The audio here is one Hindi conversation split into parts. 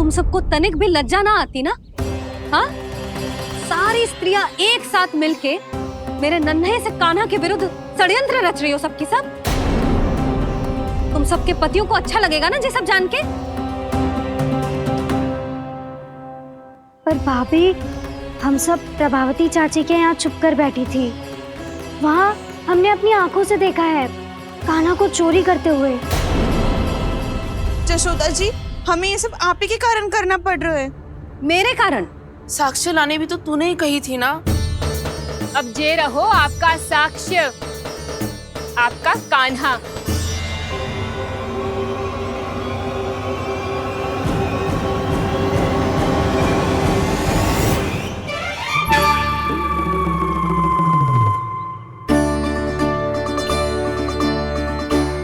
तुम सबको तनिक भी लज्जा ना आती ना? हाँ, सारी स्त्रियां एक साथ मिलके मेरे नन्हे से कान्हा के विरुद्ध षड्यंत्र रच रही हो सबकी सब। तुम सबके पतियों को अच्छा लगेगा ना ये सब जान के? पर भाभी, हम सब प्रभावती चाची के यहाँ छुप कर बैठी थी। वहाँ हमने अपनी आंखों से देखा है कान्हा को चोरी करते हुए। जशोदा जी, हमें ये सब आप ही के कारण करना पड़ रहा है। मेरे कारण? साक्ष्य लाने भी तो तूने ही कही थी ना। अब जे रहो आपका साक्ष्य, आपका कान्हा।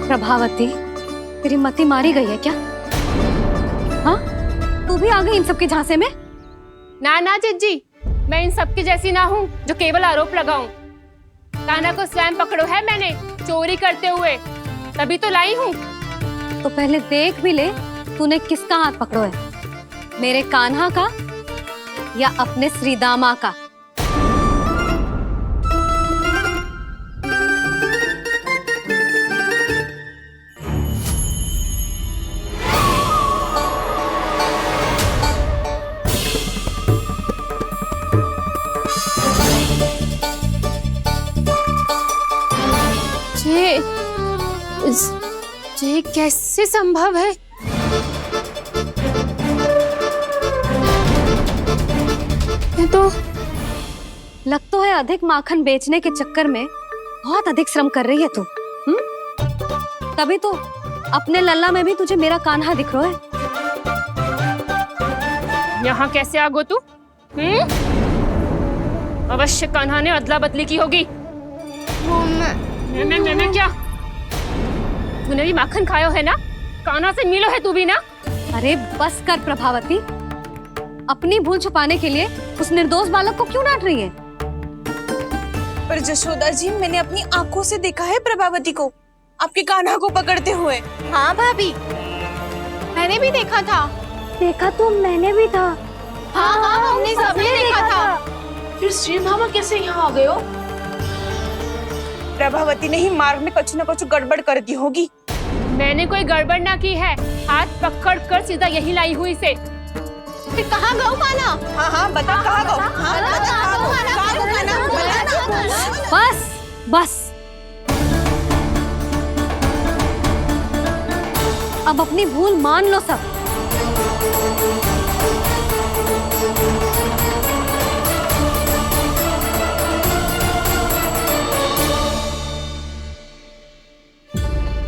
प्रभावती, तेरी मति मारी गई है क्या? हाँ, तू भी आ गई इन सबके झांसे में? ना ना जिज्जी, मैं इन सबकी जैसी ना हूँ जो केवल आरोप लगाऊं। कान्हा को स्वयं पकड़ो है मैंने चोरी करते हुए, तभी तो लाई हूँ। तो पहले देख भी ले तूने किसका हाथ पकड़ो है, मेरे कान्हा का या अपने श्रीदामा का? ये कैसे संभव है? ये तो लग तो है अधिक माखन बेचने के चक्कर में बहुत अधिक श्रम कर रही है तू। तभी तो अपने लल्ला में भी तुझे मेरा कान्हा दिख रहा है। यहाँ कैसे आ गो तू? अवश्य कान्हा ने अदला बदली की होगी। मैं क्या? तूने भी माखन खायो है ना? कान्हा से मिलो है तू भी ना? अरे बस कर प्रभावती, अपनी भूल छुपाने के लिए उस निर्दोष बालक को क्यों डांट रही है? पर जशोदा जी, मैंने अपनी आंखों से देखा है प्रभावती को आपके कान्हा को पकड़ते हुए। हाँ भाभी, मैंने भी देखा था। देखा तो मैंने भी था। हाँ हाँ, हमने सबने देखा था। फिर श्रीदामा कैसे यहाँ आ गए हो? प्रभावती ने ही मार्ग में कुछ न कुछ गड़बड़ कर दी होगी। मैंने कोई गड़बड़ ना की है, हाथ पकड़ कर सीधा यही लाई हुई इसे। फिर कहाँ गौ कान्हा? हाँ हाँ, बता कहाँ गो? हाँ, बता कहाँ गो? कहाँ गो कान्हा? बस बस, अब अपनी भूल मान लो सब।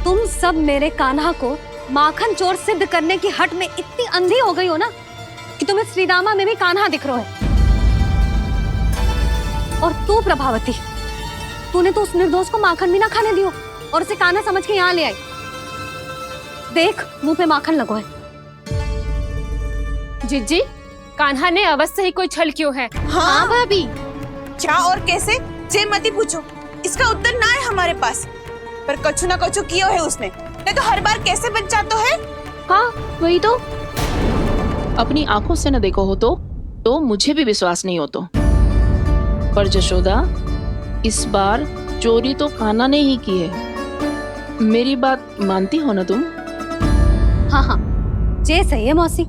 तुम सब मेरे कान्हा को माखन चोर सिद्ध करने की हट में इतनी अंधी हो गई हो ना कि तुम्हें श्रीदामा में भी कान्हा दिख रहा है। और तू प्रभावती, तूने तो उस निर्दोष को माखन भी ना खाने दियो और उसे कान्हा समझ के यहाँ ले आई। देख, मुंह पे माखन लगो है। जिज्जी, कान्हा ने अवश्य ही कोई छल क्यों है। हाँ भाभी। क्या और कैसे? जे मती पूछो, इसका उत्तर ना है हमारे पास। पर कछु ना कछु किया है उसने, नहीं तो हर बार कैसे बच जाता है। हाँ वही तो। अपनी आंखों से न देखो हो तो मुझे भी विश्वास नहीं हो तो। पर जशोदा, इस बार चोरी तो कान्हा ने ही की है। मेरी बात मानती हो ना तुम? हाँ हाँ, जे सही है मौसी।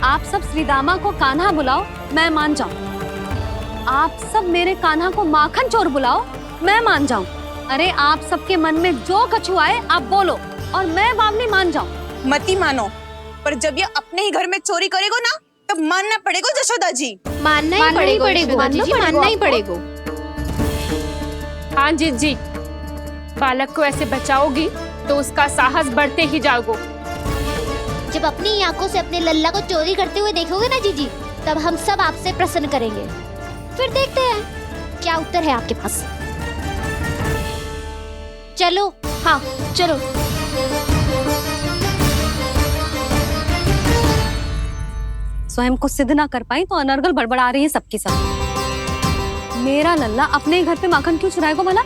आप सब श्रीदामा को कान्हा बुलाओ, मैं मान जाऊं। आप सब मेरे कान्हा को माखन चोर बुलाओ, मैं मान जाऊं। अरे आप सबके मन में जो कछु आए आप बोलो और मैं बावली मान जाऊं। मती मानो, पर जब ये अपने ही घर में चोरी करेगो ना, तब मानना पड़ेगा जशोदा जी। मानना ही पड़ेगा, मानना ही पड़ेगा। हाँ जिज्जी, बालक को ऐसे बचाओगी तो उसका साहस बढ़ते ही जाओगे। जब अपनी आंखों से अपने लल्ला को चोरी करते हुए देखोगे ना जीजी, तब हम सब आपसे प्रसन्न करेंगे। फिर देखते हैं क्या उत्तर है आपके पास। चलो। हाँ चलो। स्वयं को सिद्ध ना कर पाई तो अनर्गल बड़बड़ा रही है सबकी सब। मेरा लल्ला अपने ही घर पे माखन क्यों चुराएगा भला?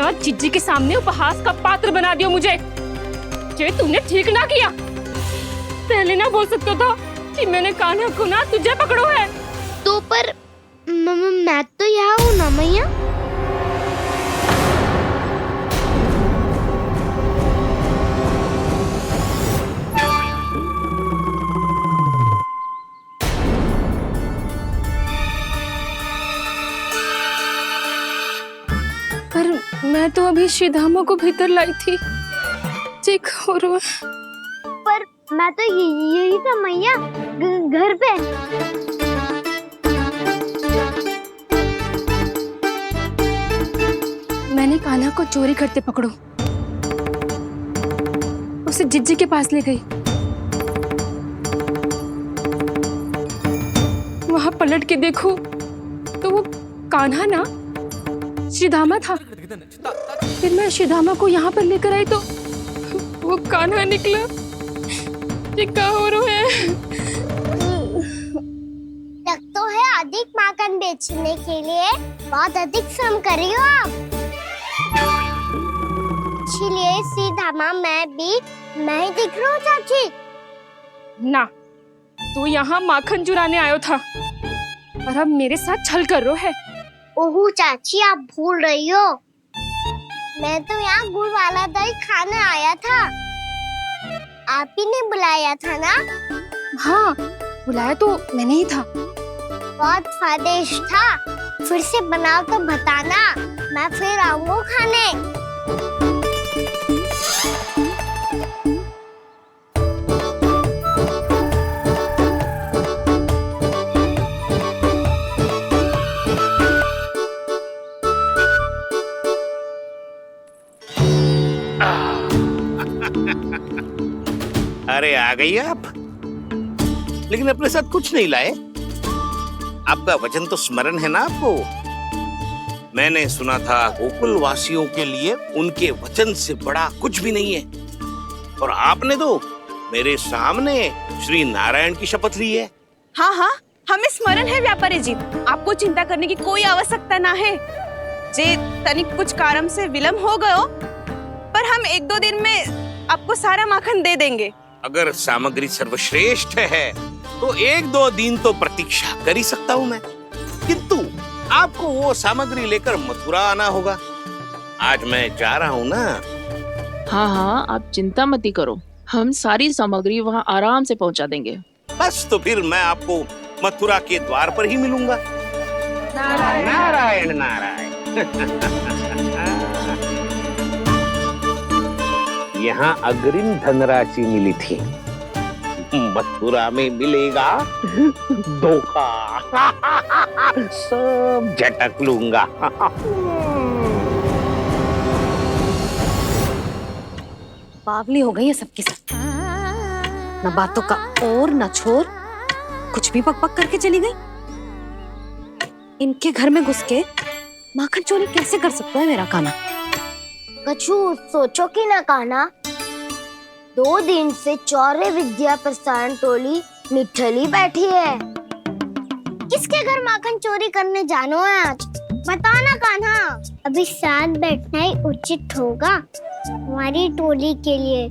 आज चिज्जी के सामने उपहास का पात्र बना दियो मुझे। जे तुमने ठीक ना किया। पहले ना बोल सकता था कि मैंने कान्हा को ना तुझे पकड़ो है। तो पर मैं तो यहाँ हूँ ना मैया। पर मैं तो अभी श्रीधामा को भीतर लाई थी। चेक हो रहा है। पर मैं तो यही था मैया, घर पे। मैंने कान्हा को चोरी करते पकड़ो, उसे जिज्जी के पास ले गई। वहां पलट के देखो तो वो कान्हा ना श्रीधामा था। फिर मैं श्रीधामा को यहाँ पर लेकर आई तो वो कान्हा निकला। ये क्या हो रहा है? तो है अधिक माखन बेचने के लिए बहुत अधिक श्रम कर रही हो आप। इसलिए श्रीधामा मैं ही दिख रहा हूँ चाची। ना, तू यहाँ माखन चुराने आयो था और अब मेरे साथ छल कर रो है। ओह चाची, आप भूल रही हो, मैं तो यहाँ गुड़ वाला दही खाने आया था। आप ही ने बुलाया था ना? हाँ, बुलाया तो मैंने ही था। बहुत स्वादिष्ट था। फिर से बनाओ तो बताना, मैं फिर आऊंगा खाने। अरे आ गई आप, लेकिन अपने साथ कुछ नहीं लाए। आपका वचन तो स्मरण है ना आपको? मैंने सुना था गोकुल वासियों के लिए उनके वचन से बड़ा कुछ भी नहीं है। और आपने तो मेरे सामने श्री नारायण की शपथ ली है। हाँ हाँ, हमें स्मरण है व्यापारी जी। आपको चिंता करने की कोई आवश्यकता ना है। जे तनिक कुछ कारण से विलंब हो गयो, पर हम 1-2 दिन में आपको सारा माखन दे देंगे। अगर सामग्री सर्वश्रेष्ठ है तो 1-2 दिन तो प्रतीक्षा कर ही सकता हूँ मैं, किंतु आपको वो सामग्री लेकर मथुरा आना होगा। आज मैं जा रहा हूँ ना। हाँ हाँ, आप चिंता मत करो, हम सारी सामग्री वहाँ आराम से पहुँचा देंगे। बस तो फिर मैं आपको मथुरा के द्वार पर ही मिलूंगा। नारायण नारायण। यहाँ अग्रिम धनराशि मिली थी, मथुरा में मिलेगा धोखा। सब झटक लूंगा। बावली हो गई है सबकी सब। न बातों का और न छोर, कुछ भी पक पक करके चली गई। इनके घर में घुस के माखन चोरी कैसे कर सकता है मेरा कान्हा? कछु सोचो कि ना कान्हा, 2 दिन से चौर्य विद्या प्रसारण टोली निठली बैठी है। किसके घर माखन चोरी करने जानो है आज? बताओ ना कान्हा। अभी साथ बैठना ही उचित होगा हमारी टोली के लिए।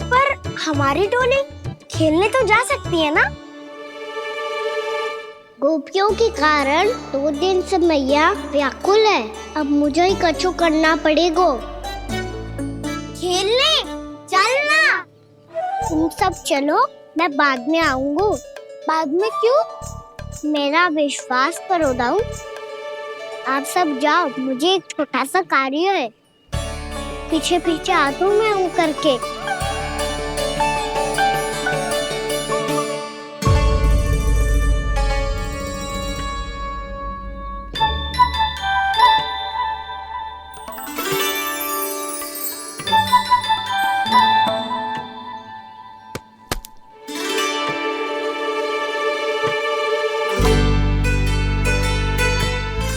पर हमारी टोली खेलने तो जा सकती है ना? गोपियों के कारण 2 दिन से मैया व्याकुल है। अब मुझे ही कछु करना पड़ेगा। खेलने चलना। तुम सब चलो, मैं बाद में आऊंगा। बाद में क्यों? मेरा विश्वास करो दाऊ। आप सब जाओ, मुझे एक छोटा सा कार्य है। पीछे पीछे आता हूँ मैं हूँ करके।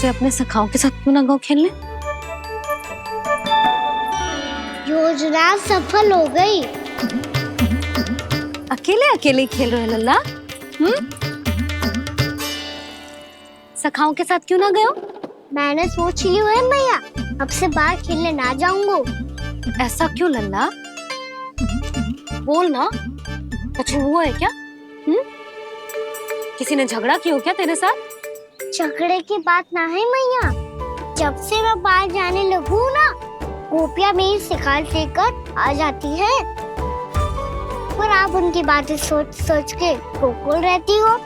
अपने सखाओं के साथ क्यों ना गाँव खेलने? योजना सफल हो गई। अकेले अकेले खेल रहे लल्ला? सखाओं के साथ क्यों ना गए हो? मैंने सोच लिया है मैया, अब से बाहर खेलने ना जाऊंगा। ऐसा क्यों लल्ला? बोल ना, कुछ हुआ है क्या? किसी ने झगड़ा किया हो क्या तेरे साथ? झगड़े की बात ना है मैया, जब से मैं बाहर जाने लगू ना, गोपियां मेरी शिकायत लेकर आ जाती है। पर आप उनकी बातें सोच सोच के गोकुल रहती हो,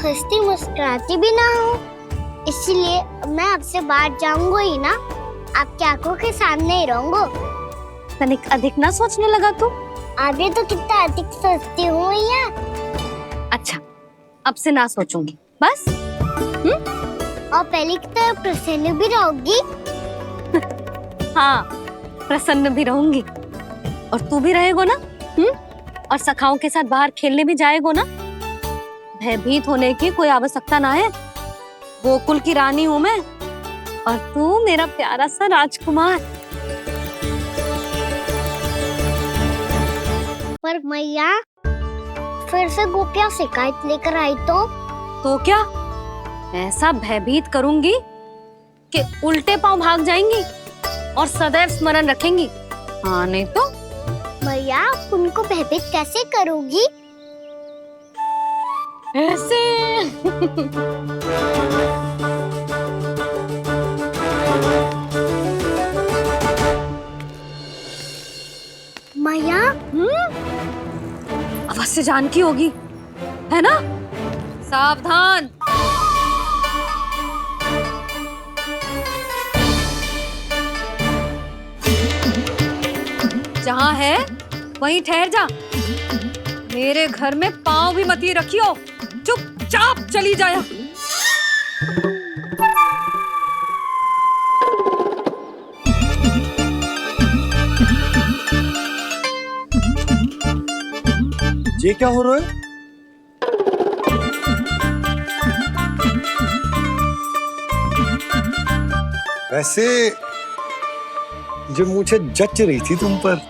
हंसती मुस्कुराती भी ना हो। इसलिए मैं आपसे बाहर जाऊंगा ही ना, आपकी आंखों के सामने ही रहूंगा। तनिक अधिक ना सोचने लगा तू? आगे तो कितना अधिक सोचती हूँ मैया। अच्छा, अब से ना सोचूंगी बस। और पहले की तरह प्रसन्न भी रहोगी। हाँ, प्रसन्न भी रहूंगी और तू भी रहेगो ना? और सखाओं के साथ बाहर खेलने भी जाएगो ना? भयभीत होने की कोई आवश्यकता ना है। गोकुल की रानी हूँ मैं और तू मेरा प्यारा सा राजकुमार। पर मैया, फिर से गोपियां शिकायत लेकर आई तो क्या ऐसा भयभीत करूंगी कि उल्टे पांव भाग जाएंगी और सदैव स्मरण रखेंगी? हाँ नहीं तो? मैया, आप उनको भयभीत कैसे करोगी? ऐसे। मैया, अवश्य जानकी होगी, है ना? सावधान। जहाँ है वहीं ठहर जा। मेरे घर में पाँव भी मत ही रखियो, चुपचाप चली जाया। ये क्या हो रहा है? वैसे जो मुझे जच रही थी तुम पर।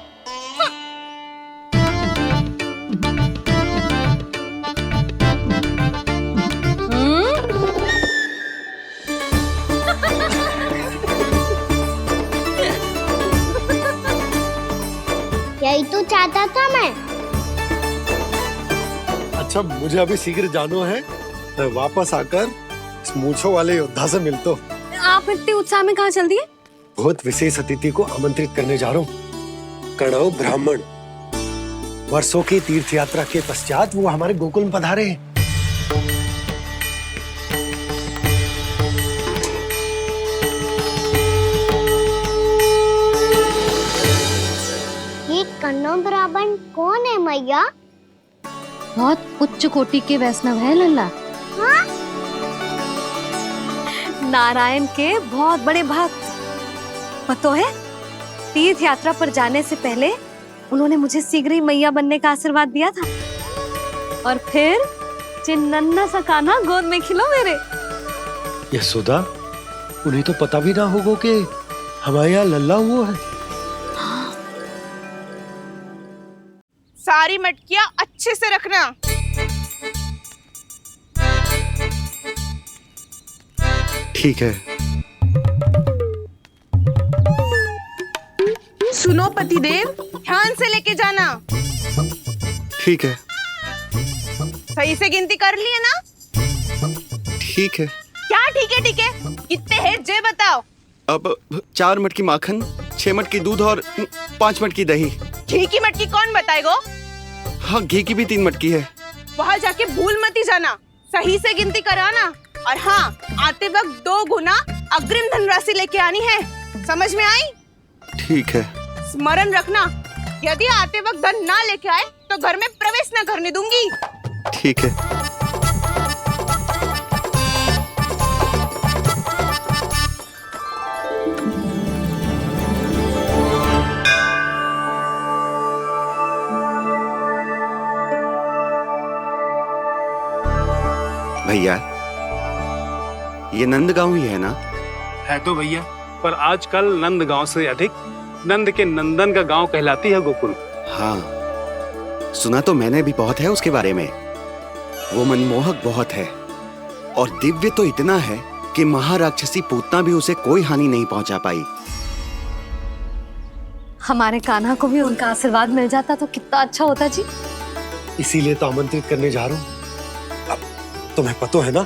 यही तो चाहता था मैं। अच्छा, मुझे अभी शीघ्र जाना है। मैं वापस आकर इस मूंछों वाले योद्धा से मिलता हूँ। आप इतने उत्साह में कहाँ चल दिए? बहुत विशेष अतिथि को आमंत्रित करने जा रहा हूँ। कणव ब्राह्मण वर्षों की तीर्थ यात्रा के पश्चात वो हमारे गोकुल में पधारे हैं। ये कन्नौ ब्राह्मण कौन है मैया? बहुत उच्च कोटि के वैष्णव है लल्ला। हाँ? नारायण के बहुत बड़े भक्त। पता है, तीर्थ यात्रा पर जाने से पहले उन्होंने मुझे शीघ्र ही मैया बनने का आशीर्वाद दिया था और फिर चिन्नन्ना सा कान्हा गोद में खिलो मेरे। यशोदा, उन्हें तो पता भी ना होगा कि हमारे यहाँ लल्ला हुआ है। सारी मटकियां अच्छे से रखना। ठीक है। सुनो पतिदेव, ध्यान से लेके जाना। ठीक है। सही से गिनती कर लिए ना? ठीक है। क्या ठीक है ठीक है? कितने हैं जे बताओ। अब 4 मटकी माखन, 6 मटकी दूध और 5 मटकी दही। घी की मटकी कौन बताएगा? हाँ, घी की भी 3 मटकी है। वहाँ जाके भूल मत ही जाना, सही से गिनती कराना। और हाँ, आते वक्त 2 गुना अग्रिम धनराशि लेके आनी है। समझ में आई? ठीक है। स्मरण रखना, यदि आते वक्त धन ना लेके आए तो घर में प्रवेश न करने दूंगी। ठीक है। भैया, ये नंदगांव ही है ना? है तो भैया, पर आजकल नंदगांव से अधिक नंद के नंदन का गांव कहलाती है गोकुल। हाँ, सुना तो मैंने भी बहुत है उसके बारे में। वो मनमोहक बहुत है। और दिव्य तो इतना है कि महाराक्षसी पूतना भी उसे कोई हानि नहीं पहुंचा पाई। हमारे कान्हा को भी उनका आशीर्वाद मिल जाता तो कितना अच्छा होता जी। इसीलिए तो आमंत्रित करने जा रहा हूँ। अब तुम्हें पता है ना,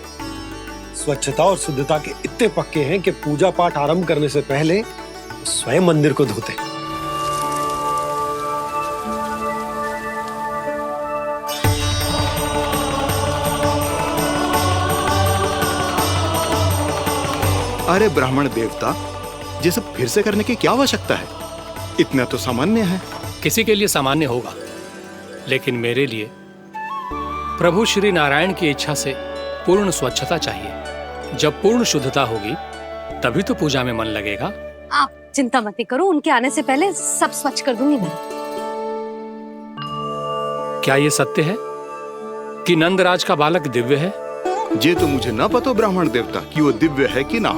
स्वच्छता और शुद्धता के इतने पक्के हैं कि पूजा पाठ आरंभ करने से पहले स्वयं मंदिर को धोते। अरे ब्राह्मण देवता, ये सब फिर से करने की क्या आवश्यकता है? इतना तो सामान्य है। किसी के लिए सामान्य होगा, लेकिन मेरे लिए प्रभु श्री नारायण की इच्छा से पूर्ण स्वच्छता चाहिए। जब पूर्ण शुद्धता होगी तभी तो पूजा में मन लगेगा। आप चिंता मत करो, उनके आने से पहले सब स्वच्छ कर दूंगी मैं। क्या ये सत्य है कि नंदराज का बालक दिव्य है? ये तो मुझे ना पता ब्राह्मण देवता कि वो दिव्य है कि ना,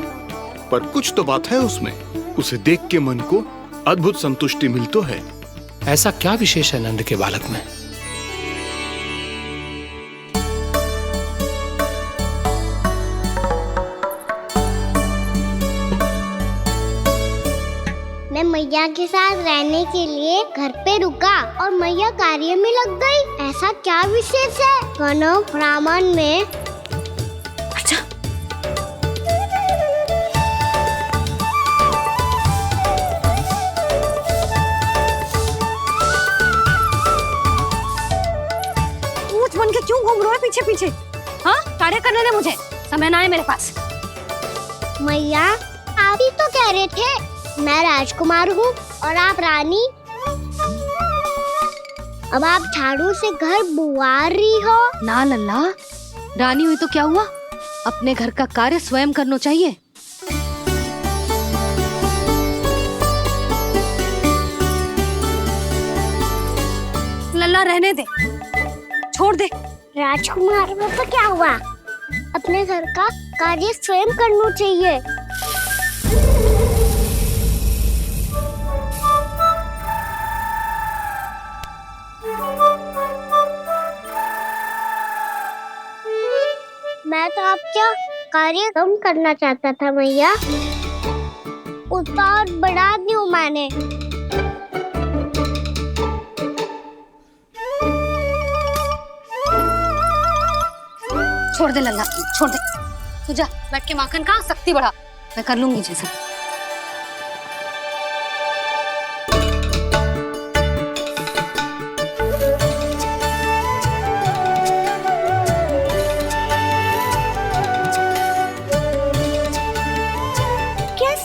पर कुछ तो बात है उसमें। उसे देख के मन को अद्भुत संतुष्टि मिल तो है। ऐसा क्या विशेष है नंद के बालक में? मैं मैया के साथ रहने के लिए घर पे रुका और मैया कार्य में लग गई। ऐसा क्या विशेष है गणों ब्राह्मण में? अच्छा, ऊंच बन के क्यों घूम रहे हो पीछे पीछे? हाँ, कार्य करने दे मुझे, समय ना है मेरे पास। मैया, आप ही तो कह रहे थे मैं राजकुमार हूँ और आप रानी। अब आप झाड़ू से घर बुआर रही हो। ना लल्ला, रानी हुई तो क्या हुआ, अपने घर का कार्य स्वयं करना चाहिए। लल्ला रहने दे, छोड़ दे। राजकुमार में तो क्या हुआ, अपने घर का कार्य स्वयं करना चाहिए। मैं तो आपका कार्य कम करना चाहता था मैया, उसका और बढ़ा दूं मैंने। छोड़ दे लल्ला, छोड़ दे। तू जा बैठ के माखन खा, शक्ति बढ़ा, मैं कर लूंगी जैसा।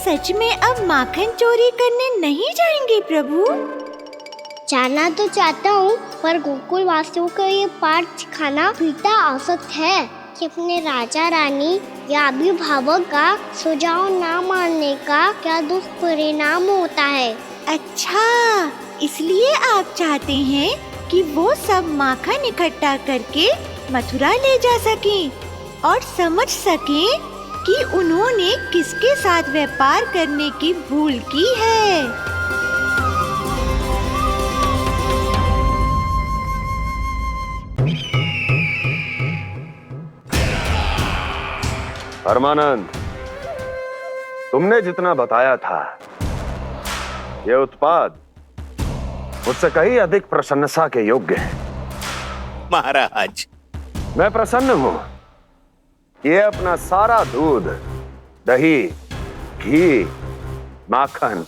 सच में अब माखन चोरी करने नहीं जाएंगे प्रभु? जाना तो चाहता हूँ, पर गोकुल वासियों को ये पाठ सिखाना पिता औसत है कि अपने राजा रानी या अभिभावक का सुझाव ना मानने का क्या दुष्परिणाम होता है। अच्छा, इसलिए आप चाहते हैं कि वो सब माखन इकट्ठा करके मथुरा ले जा सकें और समझ सकें कि उन्होंने किसके साथ व्यापार करने की भूल की है। परमानंद, तुमने जितना बताया था, ये उत्पाद मुझसे कहीं अधिक प्रशंसा के योग्य है। महाराज, मैं प्रसन्न हूँ। ये अपना सारा दूध, दही, घी, माखन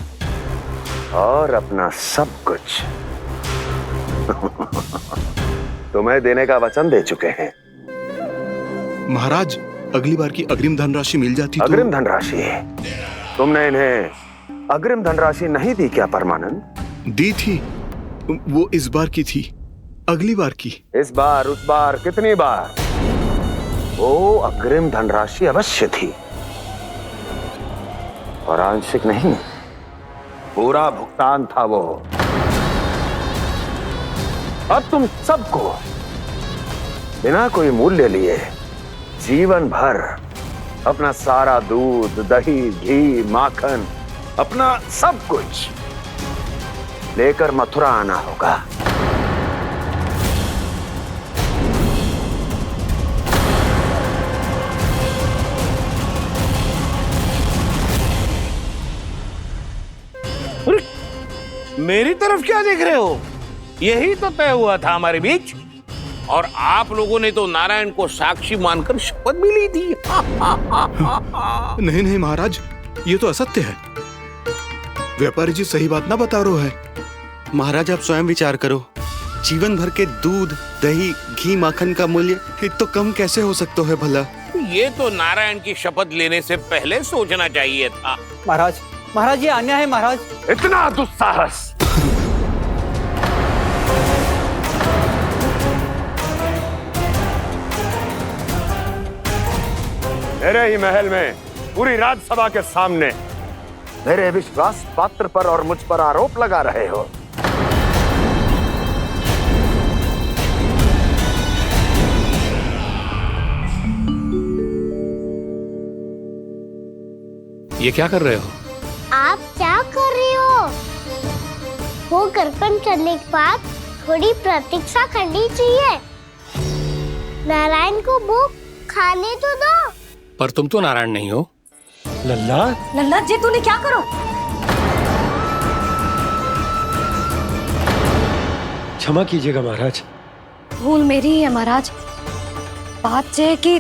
और अपना सब कुछ तुम्हें देने का वचन दे चुके हैं। महाराज, अगली बार की अग्रिम धनराशि मिल जाती तो। अग्रिम धनराशि? तुमने इन्हें अग्रिम धनराशि नहीं दी क्या परमानंद? दी थी, वो इस बार की थी, अगली बार की। इस बार, उस बार, कितनी बार? वो अग्रिम धनराशि अवश्य थी और आंशिक नहीं, पूरा भुगतान था वो। अब तुम सबको बिना कोई मूल्य लिए जीवन भर अपना सारा दूध, दही, घी, माखन, अपना सब कुछ लेकर मथुरा आना होगा। मेरी तरफ क्या देख रहे हो? यही तो तय हुआ था हमारे बीच। और आप लोगों ने तो नारायण को साक्षी मानकर शपथ भी ली थी। नहीं नहीं महाराज, ये तो असत्य है। व्यापारी जी सही बात ना बता रहे है। महाराज आप स्वयं विचार करो, जीवन भर के दूध, दही, घी, माखन का मूल्य तो कम कैसे हो सकता है भला? ये तो नारायण की शपथ लेने से पहले सोचना चाहिए था। महाराज, महाराज ये अन्याय है महाराज। इतना दुस्साहस! मेरे ही महल में पूरी राज्यसभा के सामने मेरे विश्वास पात्र पर और मुझ पर आरोप लगा रहे हो। ये क्या कर रहे हो? आप क्या कर रहे हो? वो कर्पण करने के बाद थोड़ी प्रतीक्षा करनी चाहिए। नारायण को भूख खाने तो दो। पर तुम तो नारायण नहीं हो। लल्ला, लल्ला जी तूने क्या करो? क्षमा कीजिएगा महाराज। भूल मेरी ही है महाराज। बात यह है कि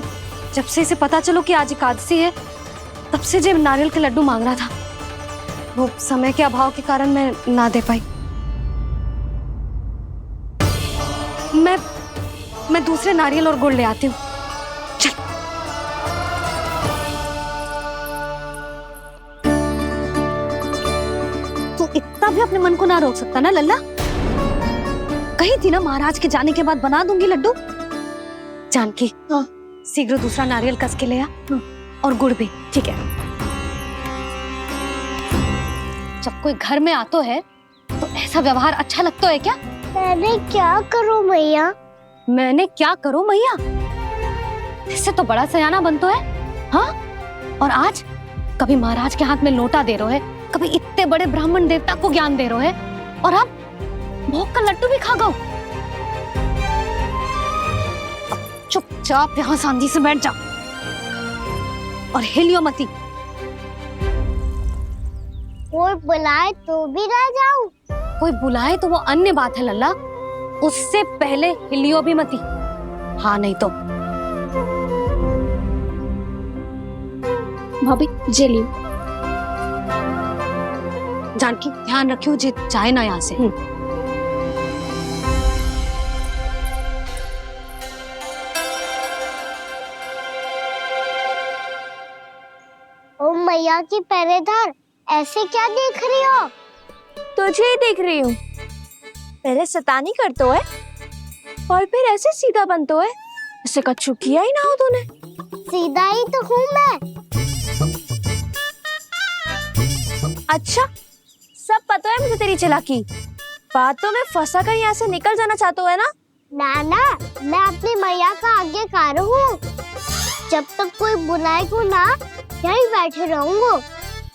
जब से इसे पता चलो कि आज एकादशी है, तब से जो नारियल के लड्डू मांग रहा था, वो समय के अभाव के कारण मैं ना दे पाई। मैं दूसरे नारियल और गुड़ ले आती हूँ। चल। तू इतना भी अपने मन को ना रोक सकता ना लल्ला? कही थी ना महाराज के जाने के बाद बना दूंगी लड्डू। जानकी, शीघ्र दूसरा नारियल कस के ले आ, और गुड़ भी। ठीक है। जब कोई घर में आतो है तो ऐसा व्यवहार अच्छा लगता है क्या? मैंने क्या करूं मैया? मैंने क्या करूं मैया? इससे तो बड़ा सयाना बनतो है। हाँ? और आज कभी महाराज के हाथ में लोटा दे रहे है, कभी इतने बड़े ब्राह्मण देवता को ज्ञान दे रहे है, और अब भोग का लड्डू भी खा गो। चुपचाप यहाँ शांति से बैठ जाओ और हिलियो मती। कोई बुलाए तो भी ना जाऊं? कोई बुलाए तो वो अन्य बात है लल्ला, उससे पहले हिलियो भी मती। हाँ नहीं तो। भाभी जे लियो। जानकी ध्यान रखियो जे जाए ना यहाँ से। ओ मैया की पहरेदार, ऐसे क्या देख रही हो? तुझे ही देख रही हूँ। पहले शैतानी करतो है और फिर ऐसे सीधा बनतो है, ऐसे कछु किया ही ना हो तूने। सीधा ही तो हूँ मैं। अच्छा, सब पता है मुझे तेरी चालाकी। बातों में फंसा कर यहाँ से निकल जाना चाहते हो है ना? नाना, मैं अपनी मैया का आज्ञाकार हूँ। जब तक कोई बुलाएगा ना, यहीं बैठे रहूंगा,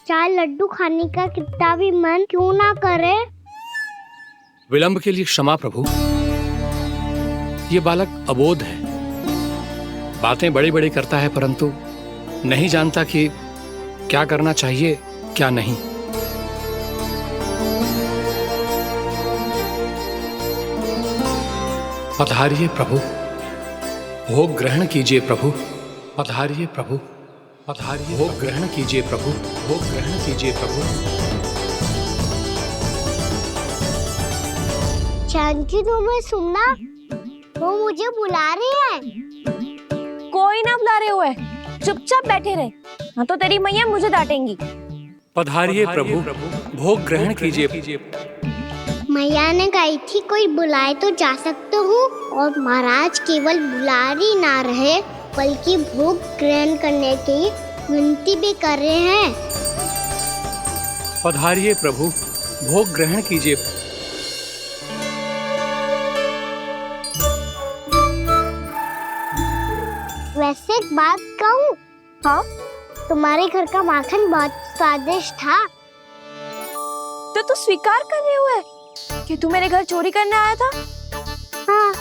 चाहे लड्डू खाने का कितना भी मन क्यों ना करे। विलंब के लिए क्षमा प्रभु। ये बालक अबोध है, बातें बड़ी बड़ी करता है, परंतु नहीं जानता कि क्या करना चाहिए क्या नहीं। पधारिए प्रभु, भोग ग्रहण कीजिए प्रभु। पधारिए प्रभु, पधारिए। भोग ग्रहण कीजिए प्रभु, भोग ग्रहण कीजिए प्रभु। जानकी, तुम्हें सुनना, वो मुझे बुला रही है। कोई ना बुला रहे हुए, चुपचाप बैठे रहे, हाँ तो तेरी मैया मुझे डांटेंगी। पधारिए प्रभु, भोग ग्रहण कीजिए। मैया ने कही थी कोई बुलाए तो जा सकते हूँ, और महाराज केवल बुलारी ना रहे बल्कि भोग ग्रहण करने की विनती भी कर रहे हैं। पधारिए प्रभु, भोग ग्रहण कीजिए। वैसे एक बात कहूँ? हाँ? तुम्हारे घर का माखन बहुत स्वादिष्ट था। तो तू स्वीकार कर रहे हुए कि तू मेरे घर चोरी करने आया था? हाँ।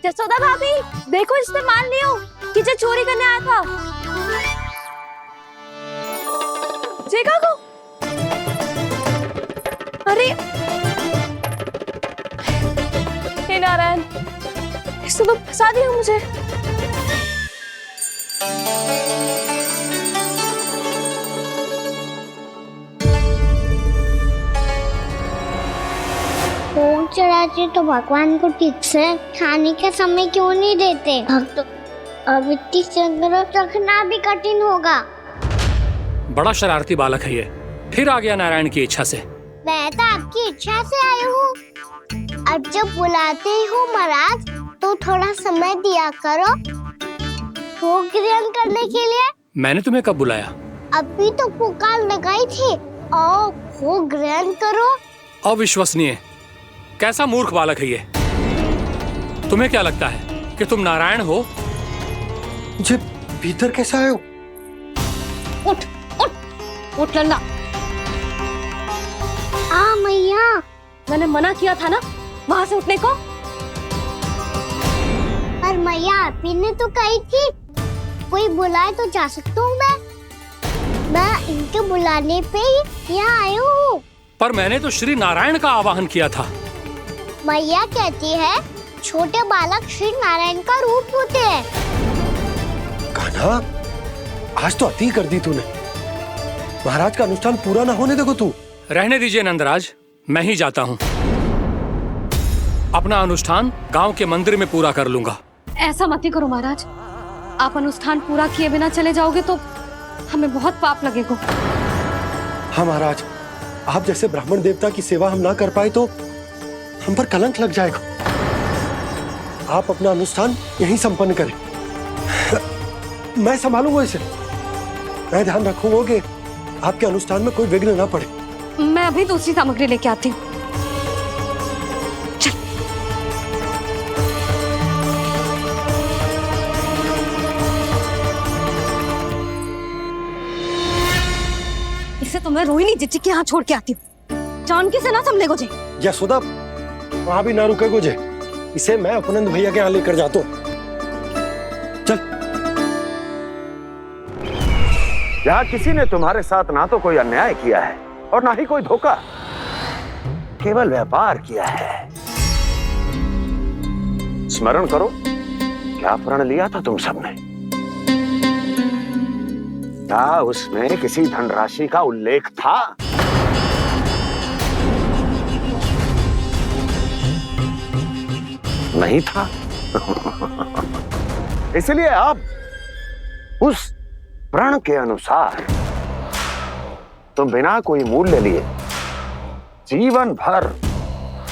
जसोदा भाभी, देखो इसने मान लियो कि जो चोरी करने आया था। देखा को? अरे हे नारायण, इसने तो फंसा दिया मुझे। भोग चढ़ाते तो भगवान को ठीक से खाने का समय क्यों नहीं देते? भक्त अब इतनी संग्रह रखना भी कठिन होगा। बड़ा शरारती बालक है ये, फिर आ गया नारायण की इच्छा से। मैं तो आपकी इच्छा से आई हूँ। अब जब बुलाते ही हो महाराज तो थोड़ा समय दिया करो भोग ग्रहण करने के लिए। मैंने तुम्हें कब बुलाया? अभी तो पुकार लगाई थी और भोग ग्रहण करो। अविश्वसनीय, कैसा मूर्ख बालक है ये। तुम्हें क्या लगता है कि तुम नारायण हो? मुझे भीतर कैसे आए हो? उठ उठ उठ लल्ला। मैया, मैंने मना किया था ना वहां से उठने को। पर मैया आपी ने तो कही थी कोई बुलाए तो जा सकता हूँ मैं इनके बुलाने पे ही यहाँ आई हूँ। पर मैंने तो श्री नारायण का आवाहन किया था। मैया कहती है छोटे बालक श्री नारायण का रूप होते हैं। कान्हा, आज तो अति कर दी तूने। महाराज का अनुष्ठान पूरा ना होने देखो तू। रहने दीजिए नंदराज, मैं ही जाता हूँ। अपना अनुष्ठान गांव के मंदिर में पूरा कर लूंगा। ऐसा मत ही करो महाराज, आप अनुष्ठान पूरा किए बिना चले जाओगे तो हमें बहुत पाप लगेगा। हाँ महाराज, आप जैसे ब्राह्मण देवता की सेवा हम ना कर पाए तो हम पर कलंक लग जाएगा। आप अपना अनुष्ठान यहीं संपन्न करें, मैं संभालूंगा इसे। मैं ध्यान रखूंगा कि आपके अनुष्ठान में कोई विघ्न ना पड़े। मैं अभी दूसरी सामग्री लेके आती हूँ। इसे तो मैं रोहिणी जीजी के यहाँ छोड़ के आती हूँ। जानकी से ना समझे गुजे। यशोदा, वहां भी ना रुके गुजे। इसे मैं अपनंद भैया के यहाँ लेकर जाता हूँ। चल। यहाँ किसी ने तुम्हारे साथ ना तो कोई अन्याय किया है और ना ही कोई धोखा, केवल व्यापार किया है। स्मरण करो क्या प्रण लिया था तुम सबने? क्या उसमें किसी धनराशि का उल्लेख था? नहीं था। इसलिए आप उस प्रण के अनुसार तुम बिना कोई मूल्य लिए जीवन भर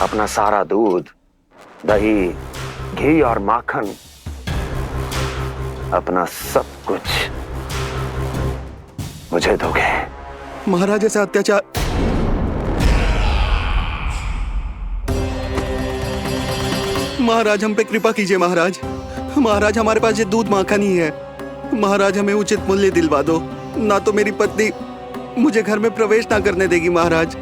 अपना सारा दूध, दही, घी और माखन, अपना सब कुछ मुझे दोगे। महाराज ऐसा अत्याचार। महाराज हम पे कृपा कीजिए महाराज। महाराज हमारे पास ये दूध माखन ही है। महाराज हमें उचित मूल्य दिलवा दो, ना तो मेरी पत्नी मुझे घर में प्रवेश ना करने देगी। महाराज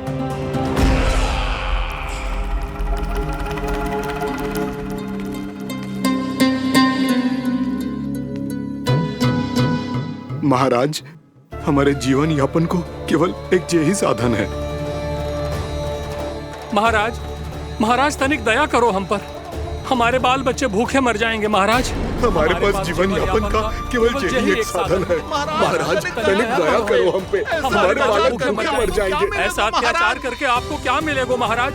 महाराज हमारे जीवन यापन को केवल एक यही साधन है। महाराज, महाराज तनिक दया करो हम पर। हमारे बाल बच्चे भूखे मर जाएंगे महाराज। हमारे पास जीवन यापन का केवल यही एक साधन है। महाराज तनिक दया करो हम पे, हमारे बालक भूखे मर जाएंगे। ऐसा अत्याचार करके आपको क्या मिलेगा महाराज?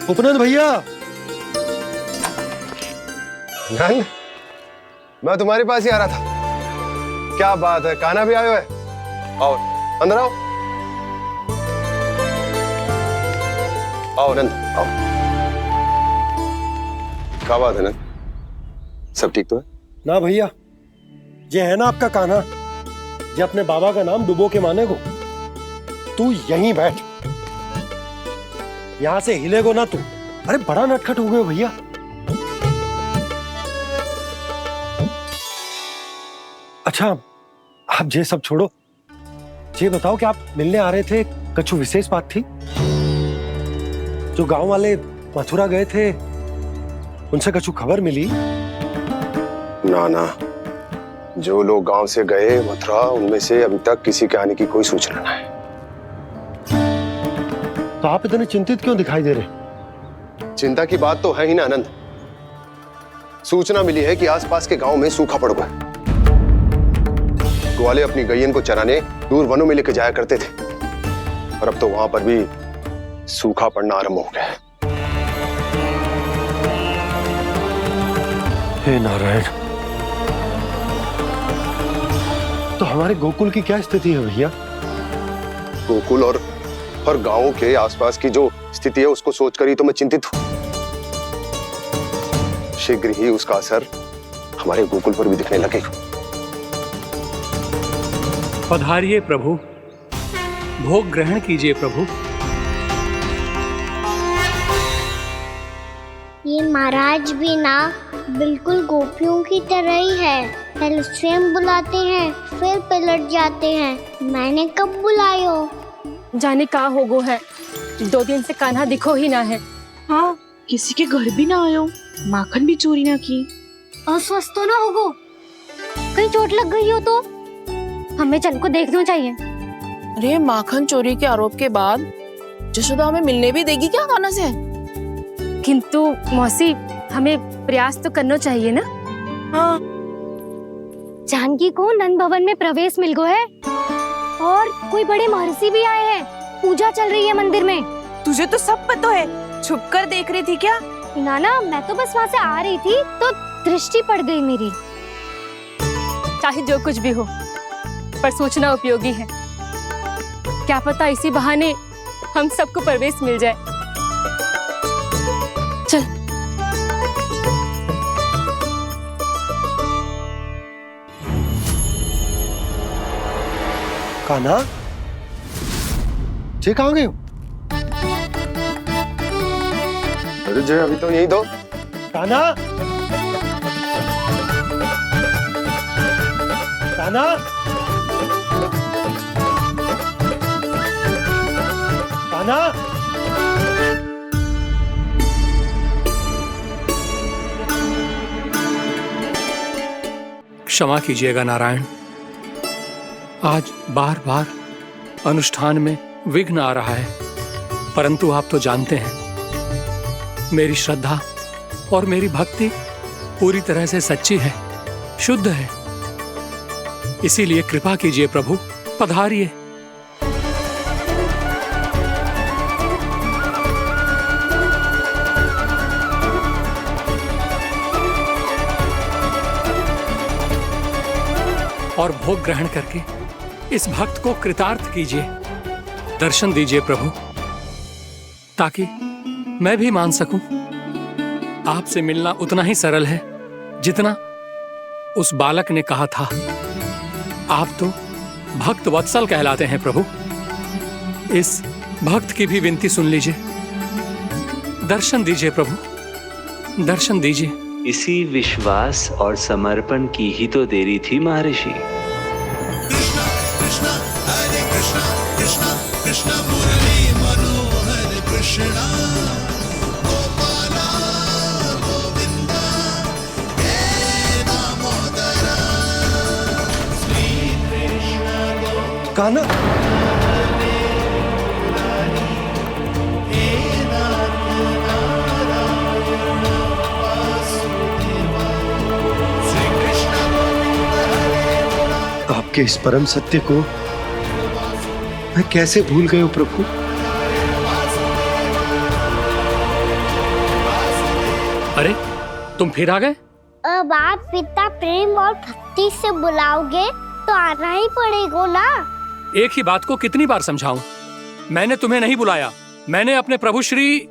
उपनंद भैया। नंद, मैं तुम्हारे पास ही आ रहा था। क्या बात है, कान्हा भी आयो है? आओ अंदर आओ। आओ नंद आओ। क्या बात है नंद, सब ठीक तो है? ना भैया, ये है ना आपका कान्हा, ये अपने बाबा का नाम डुबो के माने को। तू यहीं बैठ, यहां से हिलेगो ना तू। अरे बड़ा नटखट हो गए भैया। अच्छा आप ये सब छोड़ो, ये बताओ कि आप मिलने आ रहे थे, कछु विशेष बात थी? जो गांव वाले मथुरा गए थे उनसे कछु खबर मिली? ना ना, जो लोग गांव से गए मथुरा उनमें से अभी तक किसी के आने की कोई सूचना नहीं। तो आप इतने चिंतित क्यों दिखाई दे रहे? चिंता की बात तो है ही ना आनंद। सूचना मिली है कि आसपास के गांव में सूखा पड़ गया। ग्वाले अपनी गैयन को चराने दूर वनों में लेके जाया करते थे, और अब तो वहां पर भी सूखा पड़ना आरंभ हो गया है। हे नारायण, तो हमारे गोकुल की क्या स्थिति है भैया? गोकुल और गांवों के आसपास की जो स्थिति है उसको सोचकर ही तो मैं चिंतित हूं। शीघ्र ही उसका असर हमारे गोकुल पर भी दिखने लगेगा। पधारिए प्रभु, भोग ग्रहण कीजिए प्रभु। ये महाराज भी ना बिल्कुल गोपियों की तरह ही है। पहले स्वयं बुलाते हैं फिर पलट जाते हैं। मैंने कब बुलाई हो? जाने का होगो है, 2 दिन से कान्हा दिखो ही ना है। हाँ, किसी के घर भी ना आयो, माखन भी चोरी ना की। अस्वस्थ तो ना होगो? कहीं चोट लग गई हो तो हमें चल को देखना चाहिए। अरे माखन चोरी के आरोप के बाद जशोदा हमें मिलने भी देगी क्या कान्हा से? किंतु मौसी, हमें प्रयास तो करना चाहिए ना। हाँ। जानकी को नंद भवन में प्रवेश मिल गया है और कोई बड़े महर्षि भी आए हैं। पूजा चल रही है मंदिर में। तुझे तो सब पता है, छुप कर देख रही थी क्या? ना, मैं तो बस वहाँ से आ रही थी तो दृष्टि पड़ गई मेरी। चाहे जो कुछ भी हो, पर सूचना उपयोगी है। क्या पता इसी बहाने हम सबको प्रवेश मिल जाए। चल। कान्हा, जे कहाँ गए हो? अरे जय, अभी तो यही दो। कान्हा, कान्हा, कान्हा। क्षमा कीजिएगा नारायण, आज बार बार अनुष्ठान में विघ्न आ रहा है, परंतु आप तो जानते हैं मेरी श्रद्धा और मेरी भक्ति पूरी तरह से सच्ची है, शुद्ध है। इसीलिए कृपा कीजिए प्रभु, पधारिए। और भोग ग्रहण करके इस भक्त को कृतार्थ कीजिए। दर्शन दीजिए प्रभु, ताकि मैं भी मान सकूं। आपसे मिलना उतना ही सरल है जितना उस बालक ने कहा था। आप तो भक्त वत्सल कहलाते हैं प्रभु। इस भक्त की भी विनती सुन लीजिए। दर्शन दीजिए प्रभु, दर्शन दीजिए। इसी विश्वास और समर्पण की ही तो देरी थी महर्षि। कृष्णा कृष्णा हरे कृष्णा कृष्णा कृष्णा मुरली मनोहर कृष्णा गोपाला गोविंदा हे दामोदरा श्री कृष्ण कान्हा, आपके इस परम सत्य को मैं कैसे भूल गया हूं प्रभु। अरे तुम फिर आ गए? अब आप पिता प्रेम और भक्ति से बुलाओगे तो आना ही पड़ेगा ना। एक ही बात को कितनी बार समझाऊं? मैंने तुम्हें नहीं बुलाया, मैंने अपने प्रभु श्री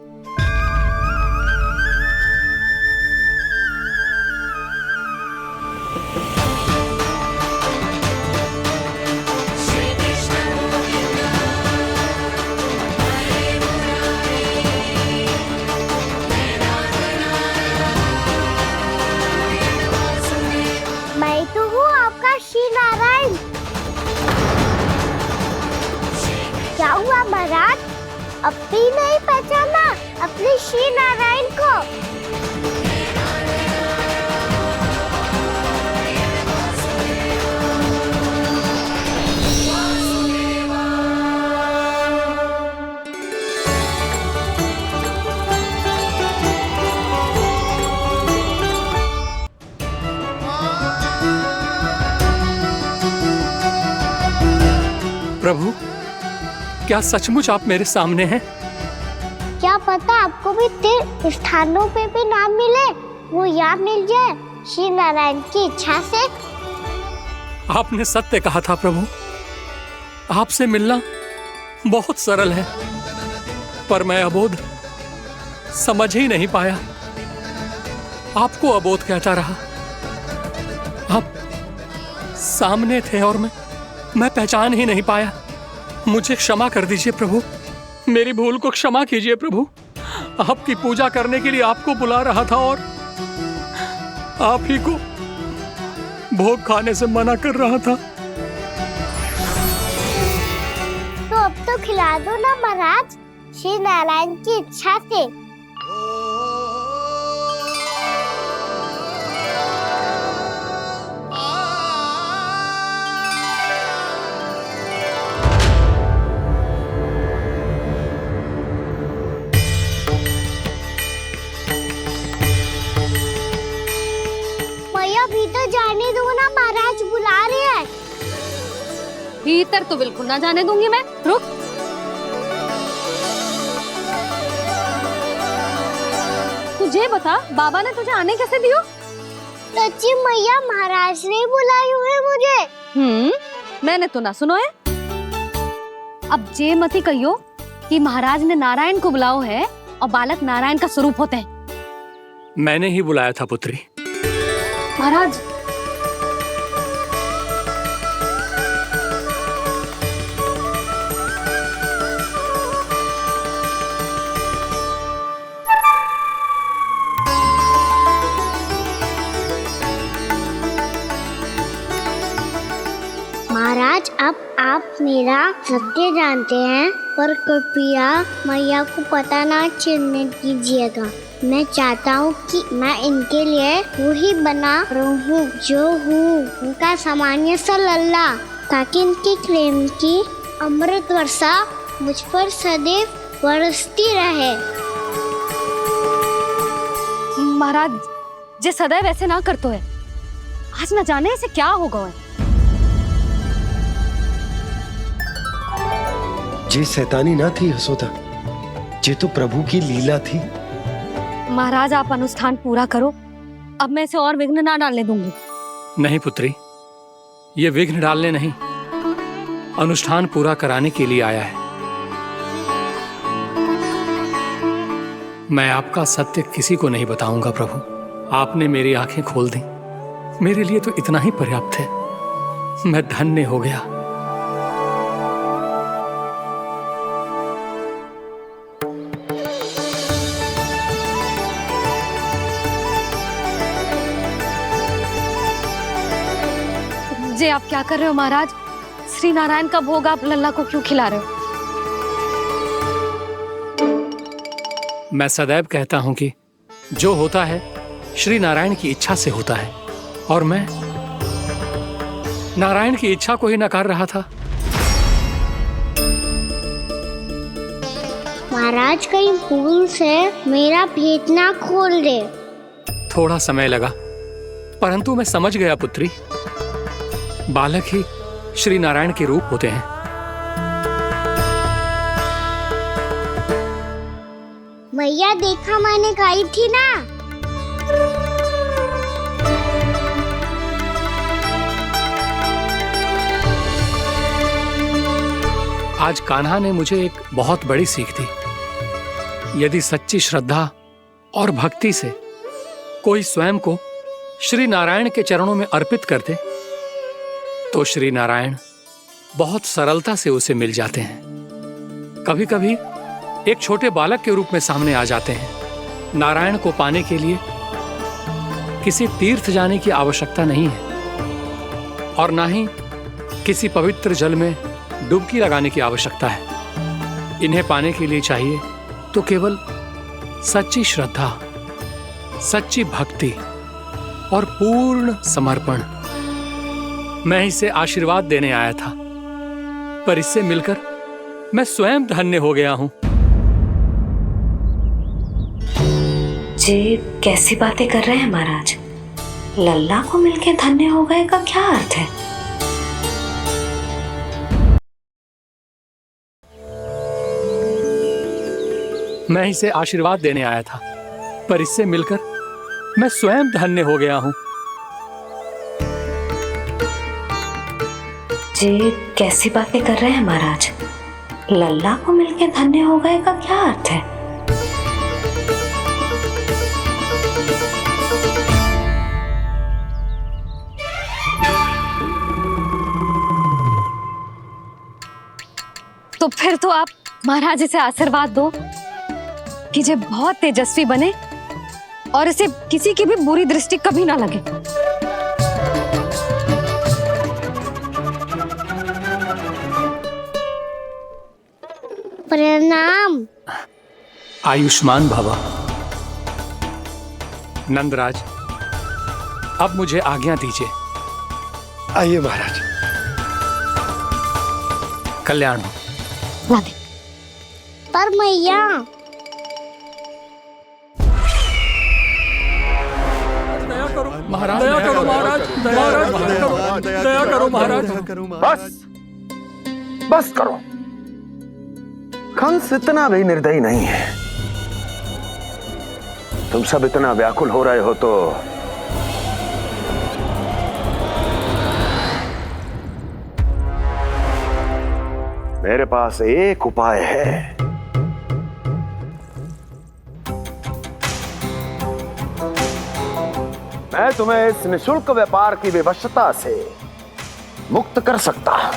मैं तो हूँ आपका श्री नारायण। क्या हुआ महाराज, अब भी नहीं पहचाना? अपने श्री नारायण को। प्रभु, क्या सचमुच आप मेरे सामने हैं? क्या पता आपको भी तीर्थ स्थानों पे भी नाम मिले, वो यहाँ मिल जाए श्री नारायण की इच्छा से। आपने सत्य कहा था प्रभु, आपसे मिलना बहुत सरल है, पर मैं अबोध समझ ही नहीं पाया। आपको अबोध कहता रहा। आप सामने थे और मैं पहचान ही नहीं पाया। मुझे क्षमा कर दीजिए प्रभु, मेरी भूल को क्षमा कीजिए प्रभु। आपकी पूजा करने के लिए आपको बुला रहा था और आप ही को भोग खाने से मना कर रहा था। तो अब तो खिला दो ना महाराज, श्री नारायण की इच्छा से। भीतर जाने दो ना, महाराज बुला रहे हैं। भीतर तो बिल्कुल ना जाने दूंगी मैं। रुक। तुझे बता, बाबा ने तुझे आने कैसे दियो? सच्ची मैया, महाराज ने बुलाई हुए मुझे। मैंने तो ना सुनो है। अब जे मती कहियो कि महाराज ने नारायण को बुलाओ है और बालक नारायण का स्वरूप होते हैं। मैंने ही बुलाया था पुत्री। महाराज, महाराज अब आप मेरा सत्य जानते हैं, पर कृपया मैया को पता ना चलने दीजिएगा। मैं चाहता हूँ कि मैं इनके लिए वही बना रहूँ जो हूँ, उनका सामान्य सा लल्ला, ताकि इनके प्रेम की अमृत वर्षा मुझ पर सदैव बरसती रहे। महाराज जे सदैव ऐसे ना करतो है, आज न जाने इसे क्या होगा है। जे शैतानी ना थी यशोदा, जे तो प्रभु की लीला थी। महाराज आप अनुष्ठान पूरा करो, अब मैं इसे और विघ्न ना डालने दूंगी। नहीं पुत्री, ये विघ्न डालने नहीं, अनुष्ठान पूरा कराने के लिए आया है। मैं आपका सत्य किसी को नहीं बताऊंगा प्रभु। आपने मेरी आंखें खोल दी, मेरे लिए तो इतना ही पर्याप्त है। मैं धन्य हो गया। जे आप क्या कर रहे हो महाराज? श्री नारायण का भोग आप लल्ला को क्यों खिला रहे हो? मैं सदैव कहता हूं कि जो होता है श्री नारायण की इच्छा से होता है, और मैं नारायण की इच्छा को ही नकार रहा था। महाराज कहीं भूल से मेरा भेद ना खोल दे। थोड़ा समय लगा, परंतु मैं समझ गया पुत्री। बालक ही श्री नारायण के रूप होते हैं। मैया देखा, मैंने कही थी ना। आज कान्हा ने मुझे एक बहुत बड़ी सीख दी। यदि सच्ची श्रद्धा और भक्ति से कोई स्वयं को श्री नारायण के चरणों में अर्पित कर दे, तो श्री नारायण बहुत सरलता से उसे मिल जाते हैं। कभी कभी एक छोटे बालक के रूप में सामने आ जाते हैं। नारायण को पाने के लिए किसी तीर्थ जाने की आवश्यकता नहीं है, और ना ही किसी पवित्र जल में डुबकी लगाने की आवश्यकता है। इन्हें पाने के लिए चाहिए तो केवल सच्ची श्रद्धा, सच्ची भक्ति और पूर्ण समर्पण। मैं इसे आशीर्वाद देने आया था, पर इससे मिलकर मैं स्वयं धन्य हो गया हूं। जी कैसी बातें कर रहे हैं महाराज? लल्ला को मिलके धन्य हो गए का क्या अर्थ है? मैं इसे आशीर्वाद देने आया था, पर इससे मिलकर मैं स्वयं धन्य हो गया हूं। जी कैसी बातें कर रहे हैं महाराज? लल्ला को मिलके धन्य हो गए का क्या अर्थ है? तो फिर तो आप महाराज इसे आशीर्वाद दो कि ये बहुत तेजस्वी बने और इसे किसी की भी बुरी दृष्टि कभी ना लगे। प्रणाम। आयुष्मान भव। नंदराज, अब मुझे आज्ञा दीजिए। आइए महाराज। कल्याण हो। पर मैया महाराज दया करो, महाराज दया करो महाराज। बस करो। कंस इतना भी निर्दयी नहीं है। तुम सब इतना व्याकुल हो रहे हो तो मेरे पास एक उपाय है। मैं तुम्हें इस निशुल्क व्यापार की विवशता से मुक्त कर सकता हूं।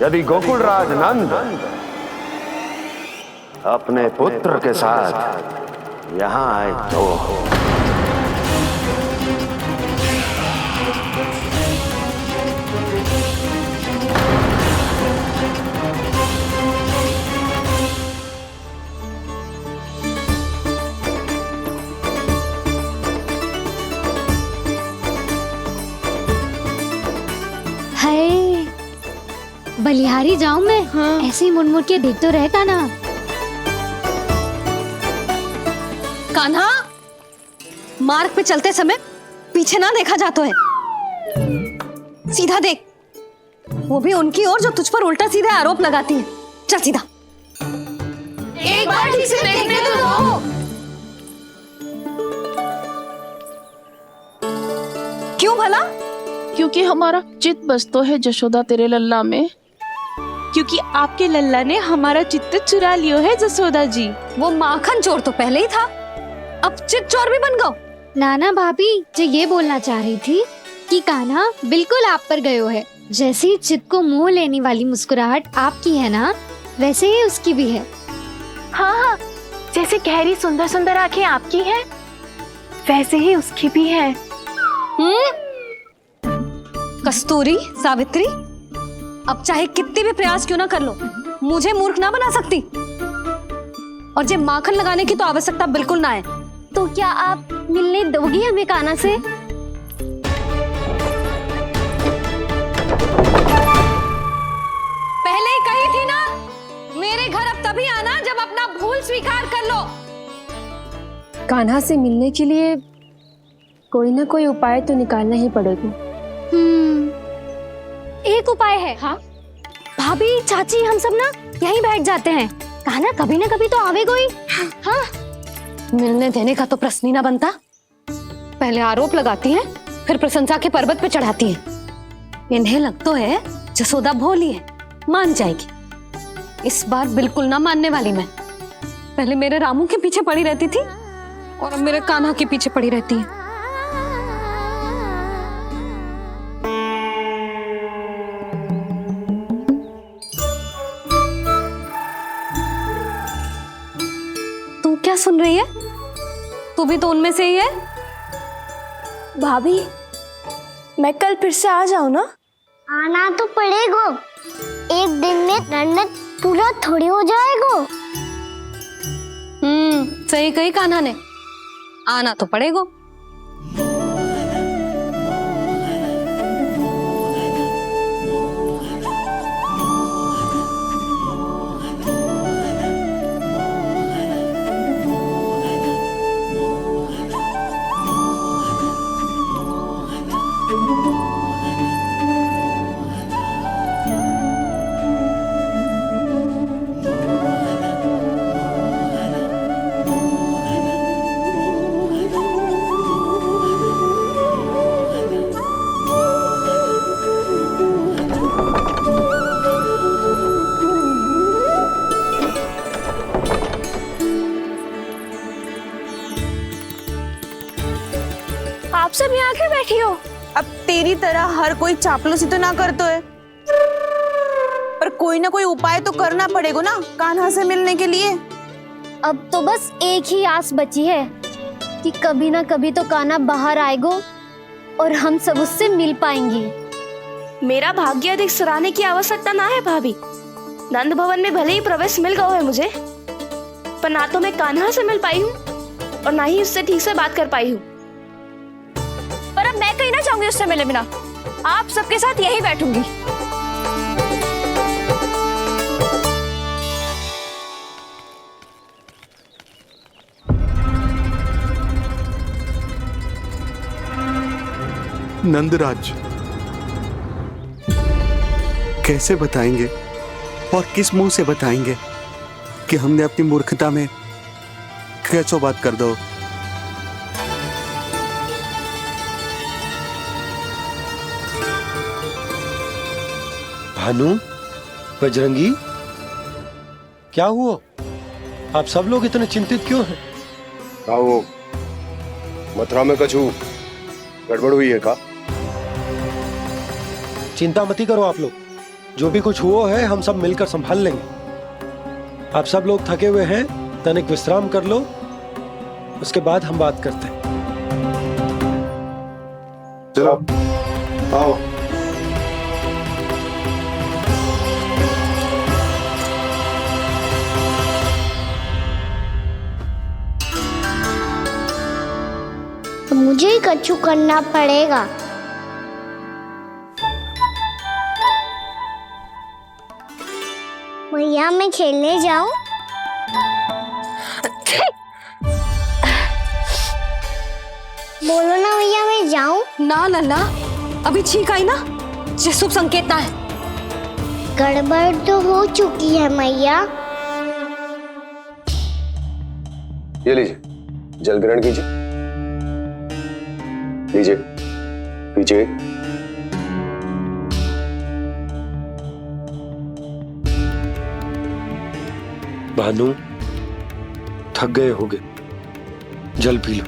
यदि गोकुलराज नंद अपने पुत्र के साथ यहां आए तो बलिहारी जाऊं मैं? हाँ। ऐसे ही मुड़ के देख तो रहता ना। कान्हा, मार्ग पे चलते समय पीछे ना देखा जाता है, सीधा देख। वो भी उनकी ओर जो तुझ पर उल्टा सीधा आरोप लगाती है। चल सीधा। एक बार ठीक से देखने तो दो। क्यों भला? क्योंकि हमारा चित्त बसतो है जशोदा तेरे लल्ला में। क्योंकि आपके लल्ला ने हमारा चित्त चुरा लियो है जसोदा जी। वो माखन चोर तो पहले ही था, अब चित्त चोर भी बन गो। नाना भाभी जो ये बोलना चाह रही थी कि कान्हा बिल्कुल आप पर गयो है। जैसे ही चित्त को मोह लेने वाली मुस्कुराहट आपकी है ना, वैसे ही उसकी भी है। हाँ हाँ, जैसे गहरी सुंदर सुंदर आंखें आपकी हैं, वैसे ही उसकी भी है। कस्तूरी, सावित्री, अब चाहे कितने भी प्रयास क्यों ना कर लो, मुझे मूर्ख ना बना सकती। और जे माखन लगाने की तो आवश्यकता बिल्कुल ना है। तो क्या आप मिलने दोगी हमें कान्हा से? पहले ही कही थी ना, मेरे घर अब तभी आना जब अपना भूल स्वीकार कर लो। कान्हा से मिलने के लिए कोई ना कोई उपाय तो निकालना ही पड़ेगा। एक उपाय है। हाँ भाभी, चाची, हम सब ना यहीं बैठ जाते हैं। कान्हा कभी ना कभी तो आवेगा ही। हाँ, मिलने देने का तो प्रश्न ही ना बनता। पहले आरोप लगाती हैं, फिर प्रशंसा के पर्वत पे चढ़ाती हैं। इन्हें लगता है जसोदा भोली है, मान जाएगी। इस बार बिल्कुल ना मानने वाली मैं। पहले मेरे रामू के पीछे पड़ी रहती थी और अब मेरे कान्हा के पीछे पड़ी रहती है। तू क्या सुन रही है? तू भी तो उनमें से ही है। भाभी, मैं कल फिर से आ जाऊं ना? आना तो पड़ेगा। एक दिन में रन्नत पूरा थोड़ी हो जाएगा। सही कही कान्हा ने, आना तो पड़ेगा। आप सब यहाँ क्यों बैठी हो? अब तेरी तरह हर कोई चापलूसी तो ना करतो है, पर कोई ना कोई उपाय तो करना पड़ेगा ना कान्हा से मिलने के लिए। अब तो बस एक ही आस बची है कि कभी ना कभी तो कान्हा बाहर आएगा और हम सब उससे मिल पाएंगे। मेरा भाग्य अधिक सराहने की आवश्यकता ना है भाभी। नंद भवन में भले ही प्रवेश मिल गया है मुझे, पर ना तो मैं कान्हा से मिल पाई हूँ और ना ही उससे ठीक से बात कर पाई हूँ। पर अब मैं कहीं ना जाऊंगी उससे मिले बिना, आप सबके साथ यहीं बैठूंगी। नंदराज, कैसे बताएंगे और किस मुंह से बताएंगे कि हमने अपनी मूर्खता में कैसो बात कर दो। भानु, बजरंगी, क्या हुआ? आप सब लोग इतने चिंतित क्यों हैं? क्या वो मथुरा में कछु गड़बड़ हुई है का? चिंता मत करो आप लोग, जो भी कुछ हुआ है हम सब मिलकर संभाल लेंगे। आप सब लोग थके हुए हैं, तनिक विश्राम कर लो, उसके बाद हम बात करते हैं। चलो आओ। मुझे ही कछु करना पड़ेगा। भैया मैं खेलने जाऊं? बोलो ना भैया मैं जाऊं? ना लल्ला, अभी छींक आई ना, ये शुभ संकेत ना है। गड़बड़ तो हो चुकी है मैया। ये लीजिए, जल ग्रहण कीजिए। लीजिए, पीछे। भानु, थक गए होगे, जल पी लो।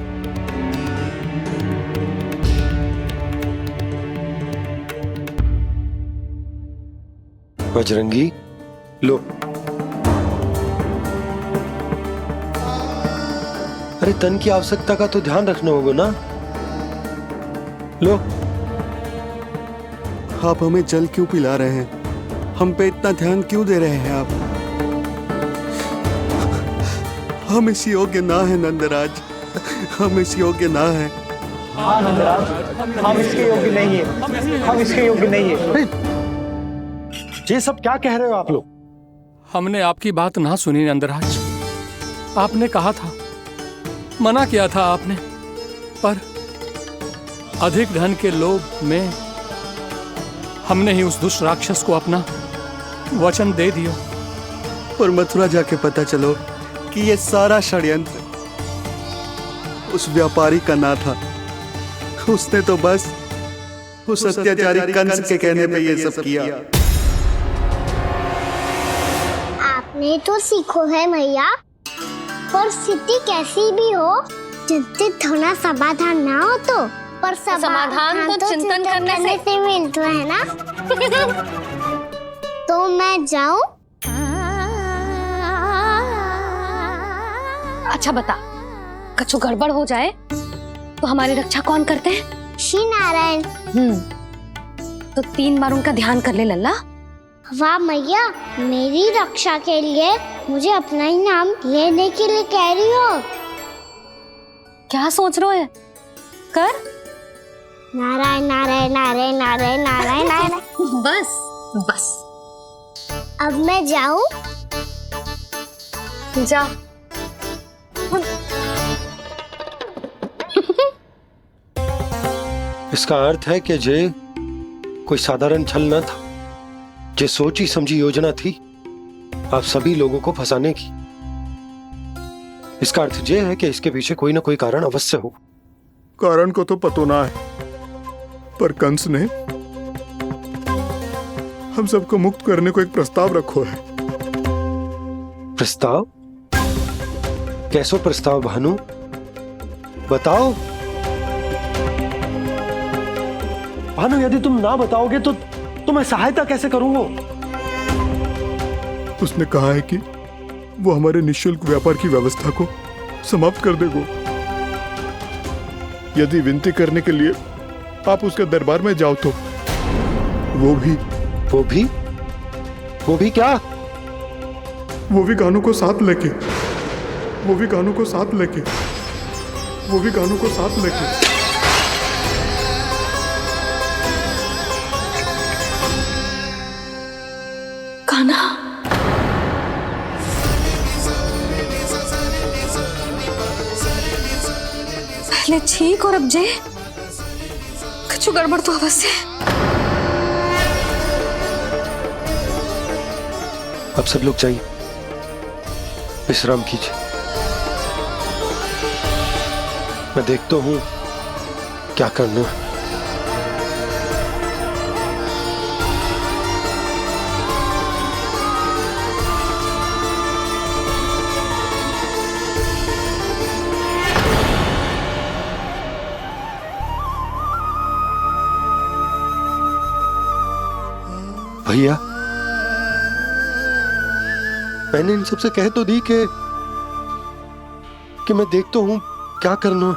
बजरंगी, लो। अरे तन की आवश्यकता का तो ध्यान रखना होगा ना, लो। आप हमें जल क्यों पिला रहे हैं? हम पे इतना ध्यान क्यों दे रहे हैं आप? हम इस योग्य ना है नंदराज, हम इस योग्य ना है। हाँ नंदराज, हम इसके योग्य नहीं है, हम इसके योग्य नहीं है। ये सब क्या कह रहे हो आप लोग? हमने आपकी बात ना सुनी नंदराज। आपने कहा था, मना किया था आपने, पर अधिक धन के लोभ में हमने ही उस दुष्ट राक्षस को अपना वचन दे दिया। और मथुरा जाके पता चलो कि ये सारा षड्यंत्र उस व्यापारी का ना था। उसने तो बस उस अत्याचारी कंस के कहने पे ये सब किया। आपने तो सीखो है भैया, पर स्थिति कैसी भी हो, चिंतित होना समाधान ना हो तो, पर समाधान तो चिंतन करने से मिलता है ना। तो मैं जाऊं? अच्छा बता, कछु गड़बड़ हो जाए तो हमारी रक्षा कौन करते हैं? श्री नारायण। तो 3 बार उनका ध्यान कर ले लल्ला। वाह मैया, मेरी रक्षा के लिए मुझे अपना ही नाम लेने के लिए कह रही हो? क्या सोच रहे हो? कर। नारायण नारायण नारायण नारायण नारायण नारायण। बस बस। अब मैं जाऊं? जा। इसका अर्थ है कि जे कोई साधारण छल न था, जे सोची समझी योजना थी आप सभी लोगों को फंसाने की। इसका अर्थ ये है कि इसके पीछे कोई ना कोई कारण अवश्य हो। कारण को तो पतो ना है, पर कंस ने हम सबको मुक्त करने को एक प्रस्ताव रखो है। प्रस्ताव? कैसो प्रस्ताव भानु, बताओ। भानु, यदि तुम ना बताओगे तो मैं सहायता कैसे करूंगा? उसने कहा है कि वो हमारे निःशुल्क व्यापार की व्यवस्था को समाप्त कर देगा यदि विनती करने के लिए आप उसके दरबार में जाओ तो। वो भी क्या? वो भी गानों को साथ लेके कान्हा, पहले ठीक और अब जे कुछ गड़बड़ तो अवश्य। अब सब लोग जाइए, विश्राम कीजिए। मैं देखता हूं क्या करना है। भैया, मैंने इन सबसे कह तो दी कि मैं देखता हूं क्या करना,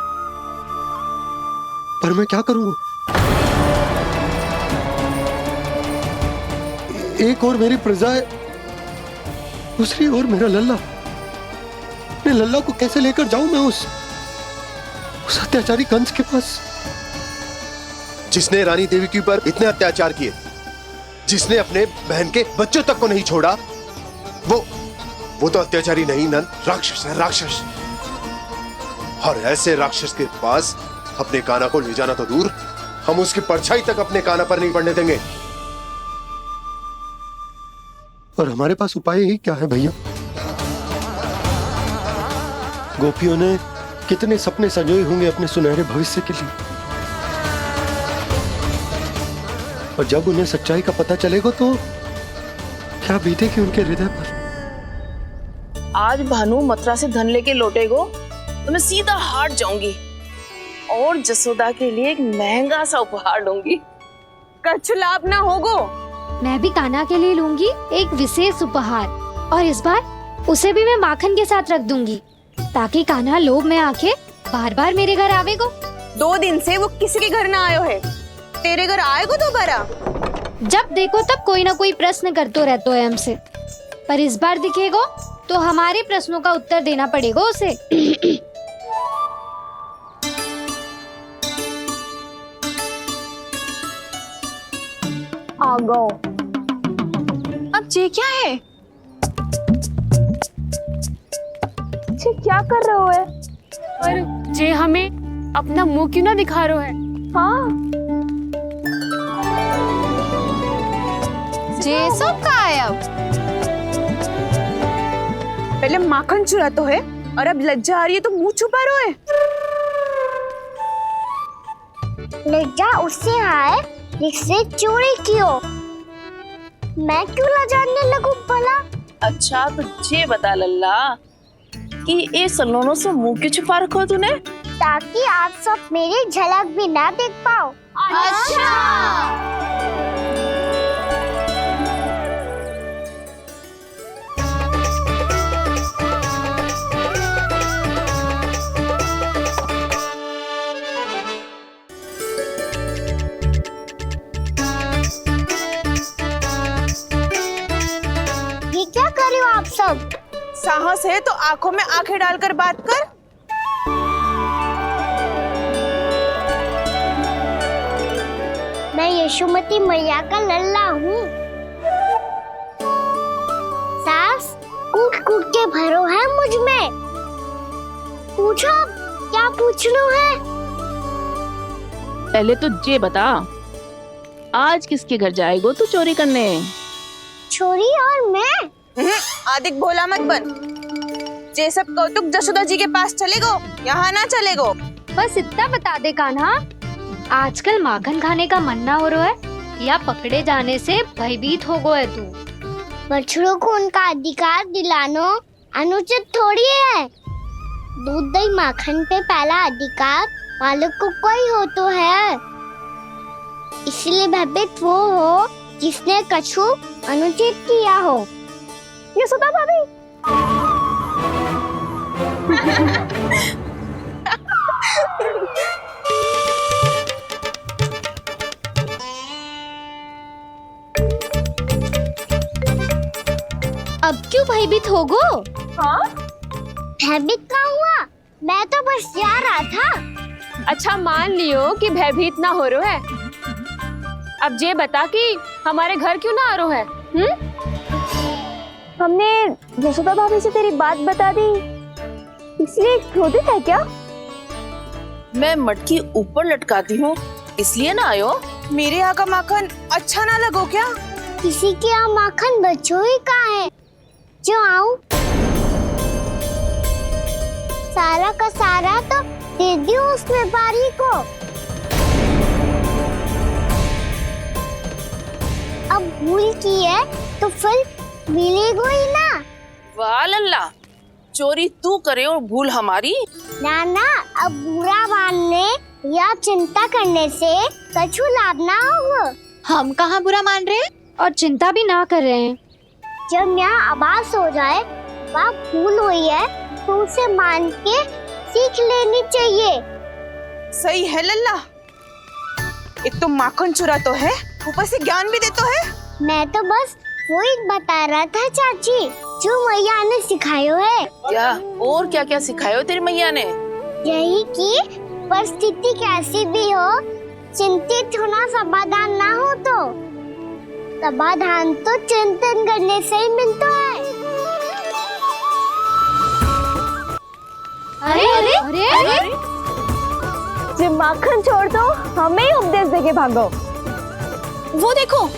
पर मैं क्या करूंगा? एक और मेरी प्रजा है, दूसरी ओर मेरा लल्ला। मैं लल्ला को कैसे लेकर जाऊं मैं उस अत्याचारी कंस के पास, जिसने रानी देवी के ऊपर इतने अत्याचार किए, जिसने अपने बहन के बच्चों तक को नहीं छोड़ा, वो तो अत्याचारी नहीं नंद, राक्षस है, राक्षस। और ऐसे राक्षस के पास अपने कान्हा को ले जाना तो दूर, हम उसकी परछाई तक अपने कान्हा पर नहीं पड़ने देंगे। और हमारे पास उपाय ही क्या है भैया? गोपियों ने कितने सपने संजोए होंगे अपने सुनहरे भविष्य के लिए, और जब उन्हें सच्चाई का पता चलेगा तो क्या बीतेगी उनके हृदय पर। आज भानु मथुरा से धन लेके लौटेगो तो मैं सीधा हाट जाऊंगी और जसोदा के लिए एक महंगा सा उपहार लूंगी। कछु लाभ ना होगो। मैं भी कान्हा के लिए लूंगी एक विशेष उपहार, और इस बार उसे भी मैं माखन के साथ रख दूंगी, ताकि कान्हा लोभ में आके बार बार मेरे घर आवेगो। 2 दिन से वो किसी के घर ना आयो है, तेरे घर आएगो दोबारा? जब देखो तब कोई ना कोई प्रश्न करते रहते है हमसे, पर इस बार दिखेगो तो हमारे प्रश्नों का उत्तर देना पड़ेगा उसे। आ गो। अब ये क्या है? ये क्या कर रहे हो है? पर जे हमें अपना मुंह क्यों ना दिखा रहे है? हाँ, जे सब का है अब? पहले माखन चुरा तो है और अब लज्जा आ रही है तो मुंह छुपा रहे है। लज्जा उससे आए जिससे चोरी की हो। मैं क्यों लजाने लगूं भला? अच्छा तो ये बता लल्ला कि ये सलोनों से मुंह क्यों छुपा रखो तूने? ताकि आप सब मेरी झलक भी ना देख पाओ। अच्छा। ये क्या कर रहे हो आप सब? है तो आंखों में आंखें डालकर बात कर। मैं यशोमती मैया का लल्ला हूँ। सास कूट कूट के भरो है मुझ में। पूछो क्या पूछना है? पहले तो ये बता, आज किसके घर जाएगो तू चोरी करने? छोरी और मैं? आदिक भोला मत बन। जे सब कौतुक जसोदा जी के पास चलेगो, यहाँ ना चलेगो। बस इतना बता दे कान्हा, आजकल माखन खाने का मन ना हो रहा है या पकड़े जाने से भयभीत हो गया है तू? बछड़ों को उनका अधिकार दिलाना अनुचित थोड़ी है। दूध दही माखन पे पहला अधिकार मालिक को कोई हो तो है। इसलिए भयभीत वो हो जिसने कछु अनुचित किया हो। यशोदा भाभी। अब क्यों भयभीत हो गो? हाँ? भयभीत क्या हुआ? मैं तो बस जा रहा था। अच्छा मान लियो कि भयभीत ना हो रहा है। अब ये बता कि हमारे घर क्यों ना आ रहा है? हमने यशोदा भाभी से तेरी बात बता दी, इसलिए क्रोधित है क्या? मैं मटकी ऊपर लटकाती हूँ इसलिए ना आयो? मेरे यहाँ का माखन अच्छा ना लगो क्या? किसी के यहाँ माखन बचो ही कहाँ है जो आऊं? सारा का सारा तो दे दियो उस व्यापारी को। अब भूल की है तो फल मिलेगा ही ना। वाह लल्ला, चोरी तू करे और भूल हमारी। ना ना, अब बुरा मानने या चिंता करने से कछु लाभ ना होगा। हम कहाँ बुरा मान रहे हैं और चिंता भी ना कर रहे हैं। जब यहाँ आभास हो जाए वहाँ भूल हुई है तो उसे मान के सीख लेनी चाहिए। सही है लल्ला, एक तो माखन चुरा तो है, ऊपर से ज्ञान भी दे तो है। मैं तो बस वही बता रहा था चाची जो मैया ने सिखायो है। क्या और क्या क्या सिखायो तेरी मैया ने? यही कि परिस्थिति कैसी भी हो, चिंतित होना समाधान ना हो तो समाधान तो चिंतन करने से ही मिलता है। अरे अरे अरे, अरे? जब माखन छोड़ दो हमें ही उपदेश देके भागो। वो देखो,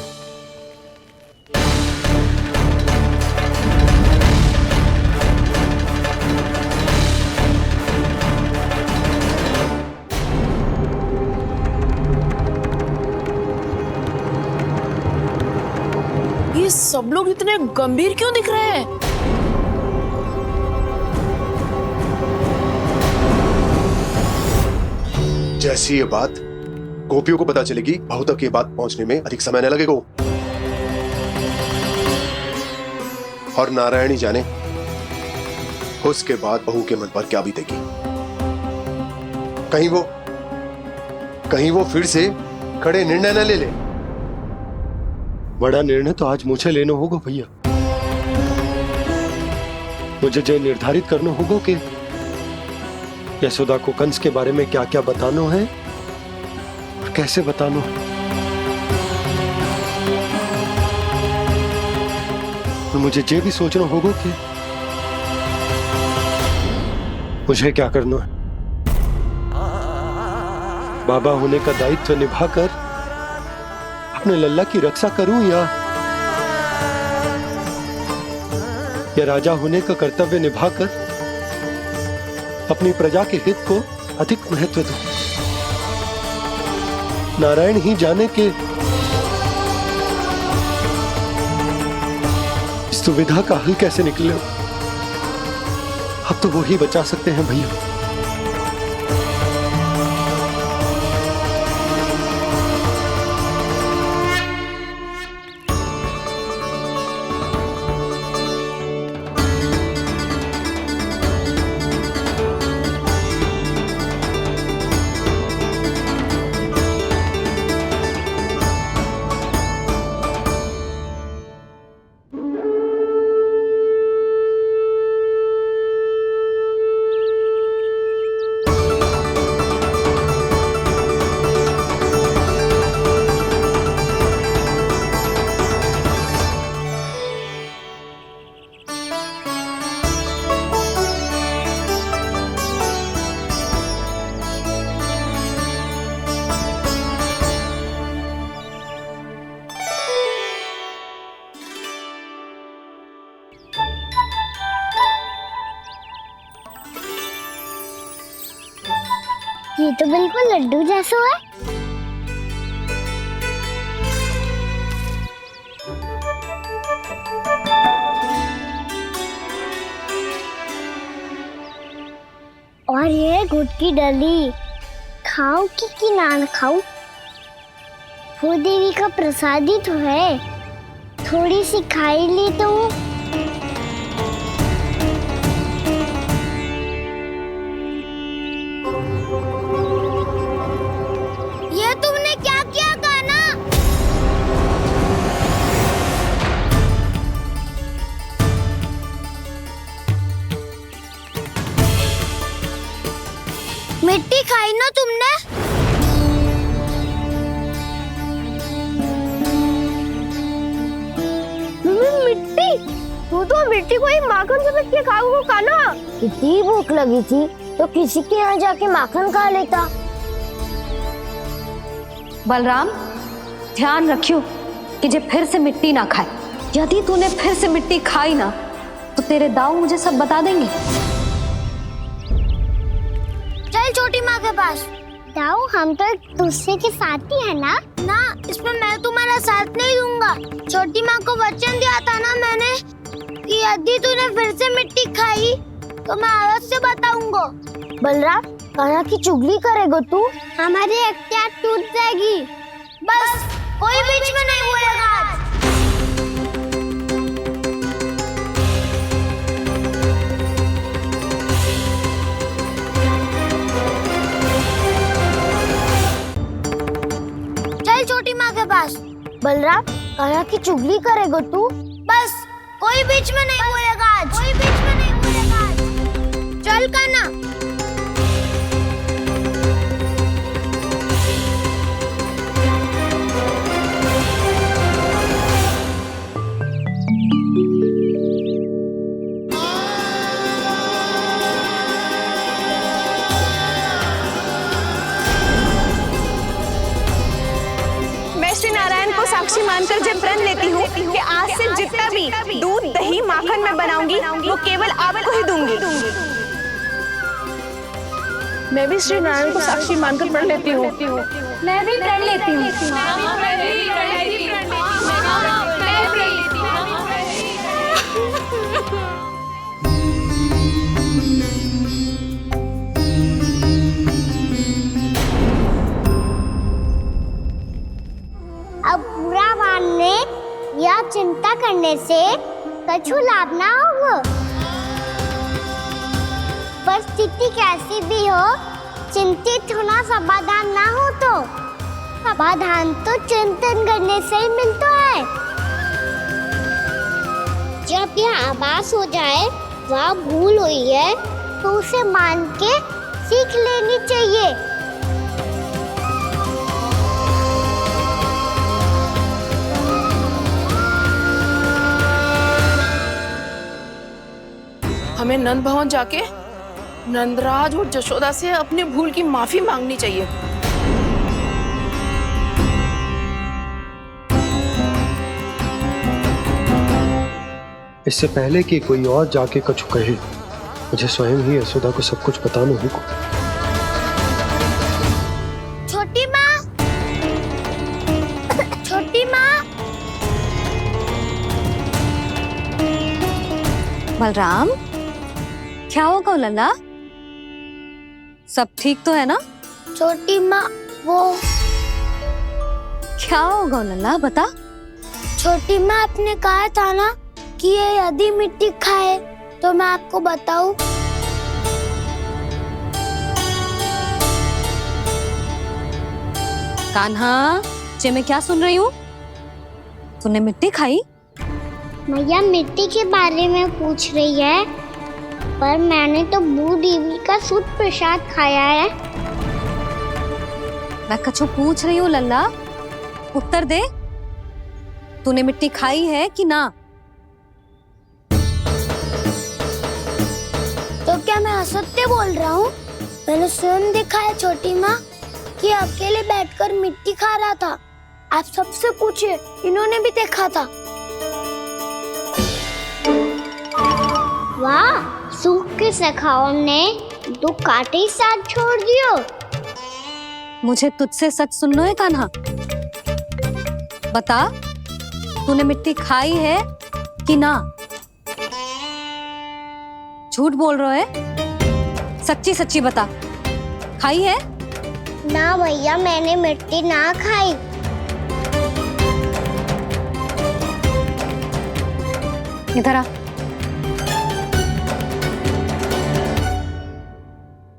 ये सब लोग इतने गंभीर क्यों दिख रहे हैं? जैसी ये बात गोपियों को पता चलेगी, बहू तक ये बात पहुंचने में अधिक समय न लगेगा। और नारायणी जाने उसके बाद बहू के मन पर क्या बीतेगी। कहीं वो फिर से खड़े निर्णय न ले ले। बड़ा निर्णय तो आज मुझे लेना होगा भैया। मुझे जो निर्धारित करना होगा कि यशोदा को कंस के बारे में क्या क्या बताना है और कैसे बताना है। और मुझे ये भी सोचना होगा कि मुझे क्या करना है। बाबा होने का दायित्व निभाकर अपने लल्ला की रक्षा करूं या राजा होने का कर्तव्य निभाकर अपनी प्रजा के हित को अधिक महत्व दूं। नारायण ही जाने के इस दुविधा का हल कैसे निकले। अब तो वो ही बचा सकते हैं भैया। ये तो बिल्कुल लड्डू जैसा है। और ये गुड़ की डली खाऊं कि ना खाऊं? वो देवी का प्रसाद ही तो है, थोड़ी सी खाई ली तो। ये तुमने क्या किया कान्हा? मिट्टी खाई ना तुमने? मिट्टी? तू तो मिट्टी को ही माखन से मिट्टी खाओगे कान्हा। इतनी भूख लगी थी तो किसी के यहाँ जाके माखन खा लेता। बलराम, ध्यान रखियो कि जे फिर से मिट्टी ना खाए। यदि तूने फिर से मिट्टी खाई ना तो तेरे दाऊ मुझे सब बता देंगे। चल छोटी माँ के पास। दाऊ, हम तो एक दूसरे के साथ ही है ना? ना, इसमें मैं तुम्हारा साथ नहीं दूंगा। छोटी माँ को वचन दिया था ना मैंने कि यदि तूने फिर से मिट्टी खाई तो मैं अवश्य बताऊंगा। बलराम, कान्हा की चुगली करेगा तू? हमारी अख्तियार टूट जाएगी। बस कोई बीच में नहीं बोलेगा आज। चल छोटी माँ के पास। बलराम, कान्हा की चुगली करेगा तू? बस कोई बीच में नहीं बोलेगा आज। कोई बीच में नहीं बोलेगा आज। चल कान्हा। मैं श्री नारायण को साक्षी मानकर जब प्रण लेती हूँ कि आज से जितना भी दूध, दही, माखन मैं बनाऊंगी वो केवल आपको ही दूंगी। मैं भी श्री नारायण को साक्षी मानकर प्रण लेती हूँ। मैं भी प्रण लेती हूँ। अब बुरा मानने या चिंता करने से कछु लाभ ना होगा। परिस्थिति कैसी भी हो, चिंतित होना समाधान ना हो तो समाधान तो चिंतन करने से ही मिलता है। जब यह आभास हो जाए वह भूल हुई है तो उसे मान के सीख लेनी चाहिए। हमें नंद भवन जाके नंदराज और जशोदा से अपनी भूल की माफी मांगनी चाहिए। इससे पहले कि कोई और जाके कछु कहे, मुझे स्वयं ही यशोदा को सब कुछ बताना होगा। छोटी माँ, छोटी माँ। बलराम, क्या होगा लल्ला? सब ठीक तो है ना? छोटी माँ, वो क्या होगा लल्ला, बता। छोटी माँ, आपने कहा था ना कि ये यदि मिट्टी खाए तो मैं आपको बताऊं। कान्हा, जे मैं क्या सुन रही हूँ? तूने मिट्टी खाई? मैया मिट्टी के बारे में पूछ रही है, पर मैंने तो भू देवी का शुद्ध प्रसाद खाया है। मैं कछु पूछ रही हूँ लल्ला, उत्तर दे। तूने मिट्टी खाई है कि ना? तो क्या मैं असत्य बोल रहा हूँ? मैंने स्वयं देखा है छोटी माँ कि अकेले बैठकर मिट्टी खा रहा था। आप सबसे पूछिए, इन्होंने भी देखा था। वाह, सूख के सखाओं ने दो कांटे ही साथ छोड़ दियो। मुझे तुझसे सच सुनना है कान्हा। बता, तूने मिट्टी खाई है कि ना? झूठ बोल रहा है, सच्ची सच्ची बता, खाई है? ना भैया, मैंने मिट्टी ना खाई। इधर आ।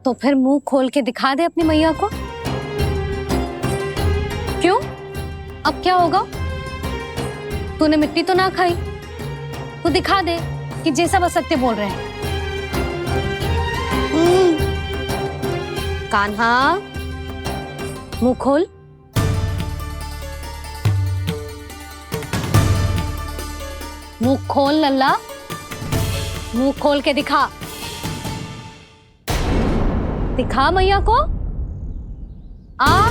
तो फिर मुंह खोल के दिखा दे अपनी मैया को। क्यों? अब क्या होगा? तूने मिट्टी तो ना खाई, तो दिखा दे कि जे सब असत्य बोल रहे हैं। कान्हा, मुंह खोल। मुंह खोल लल्ला, मुंह खोल के दिखा। दिखा मैया को। आ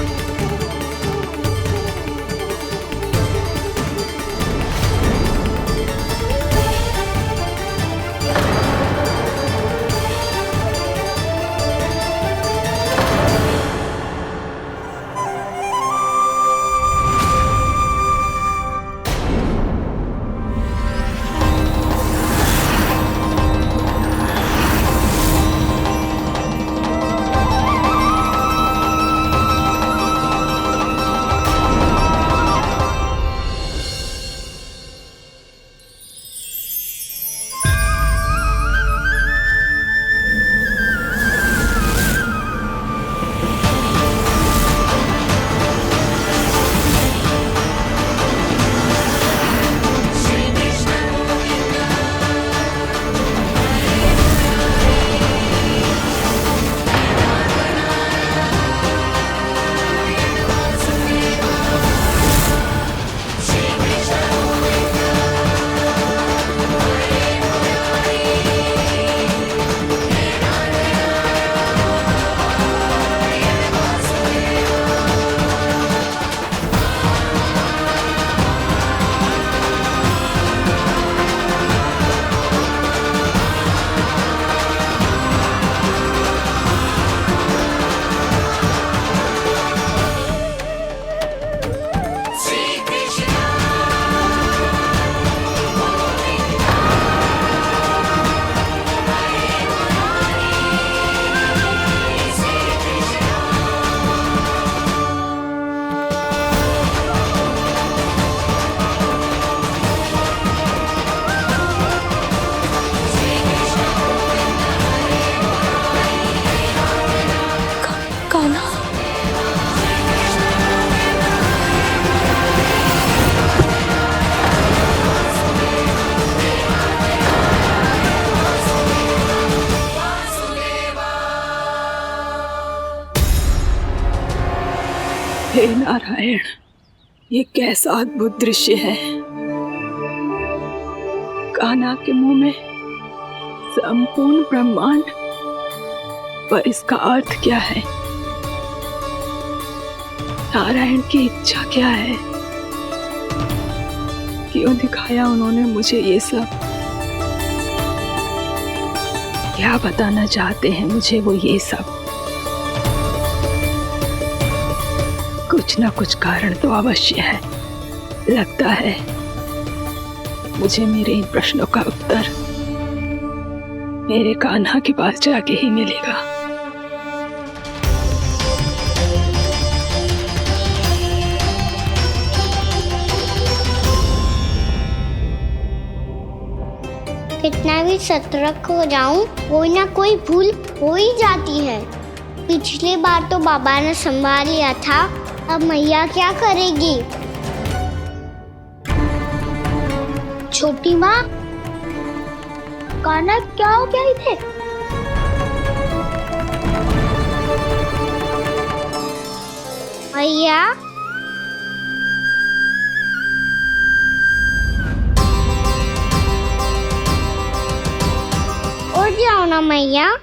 हे नारायण, ये कैसा अद्भुत दृश्य है। कान्हा के मुंह में संपूर्ण ब्रह्मांड, पर इसका अर्थ क्या है? नारायण की इच्छा क्या है? क्यों दिखाया उन्होंने मुझे ये सब? क्या बताना चाहते हैं मुझे वो ये सब? कुछ ना कुछ कारण तो अवश्य है। लगता है मुझे मेरे इन प्रश्नों का उत्तर मेरे कान्हा के पास जाके ही मिलेगा। कितना भी सतर्क हो जाऊं, कोई ना कोई भूल हो ही जाती है। पिछली बार तो बाबा ने संभाल लिया था, अब मैया क्या करेगी? छोटी माँ, कान्हा क्या हो गया इधर? मैया, उठ जाओ ना मैया।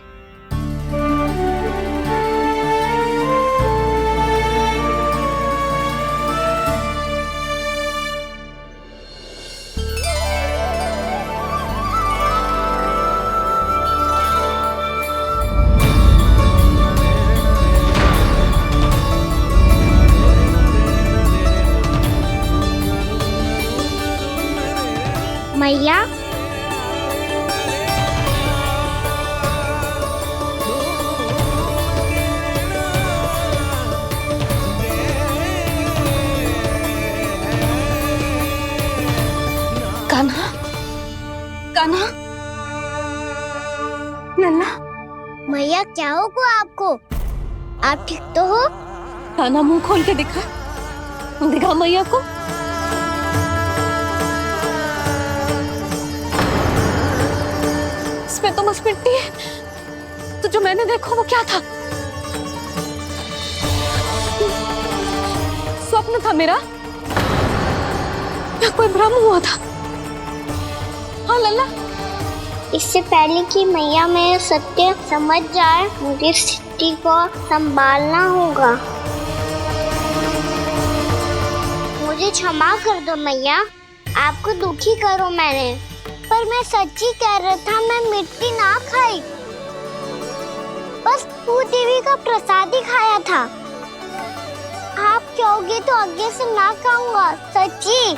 मैया कान्हा, कान्हा, लल्ला। मैया क्या हो को आपको? आप ठीक तो हो? कान्हा मुंह खोल के दिखा, दिखा मैया को। इसमें तो बस मिट्टी है, तो जो मैंने देखा वो क्या था? स्वप्न था मेरा या कोई भ्रम हुआ था? हाँ लल्ला। इससे पहले कि मैया मेरे सत्य समझ जाए, मुझे स्थिति को संभालना होगा। मुझे क्षमा कर दो मैया, आपको दुखी करो मैंने, पर मैं सच्ची कह रहा था, मैं मिट्टी ना खाई, बस भू देवी का प्रसाद ही खाया था। आप कहोगे तो आगे से ना खाऊंगा, सच्ची।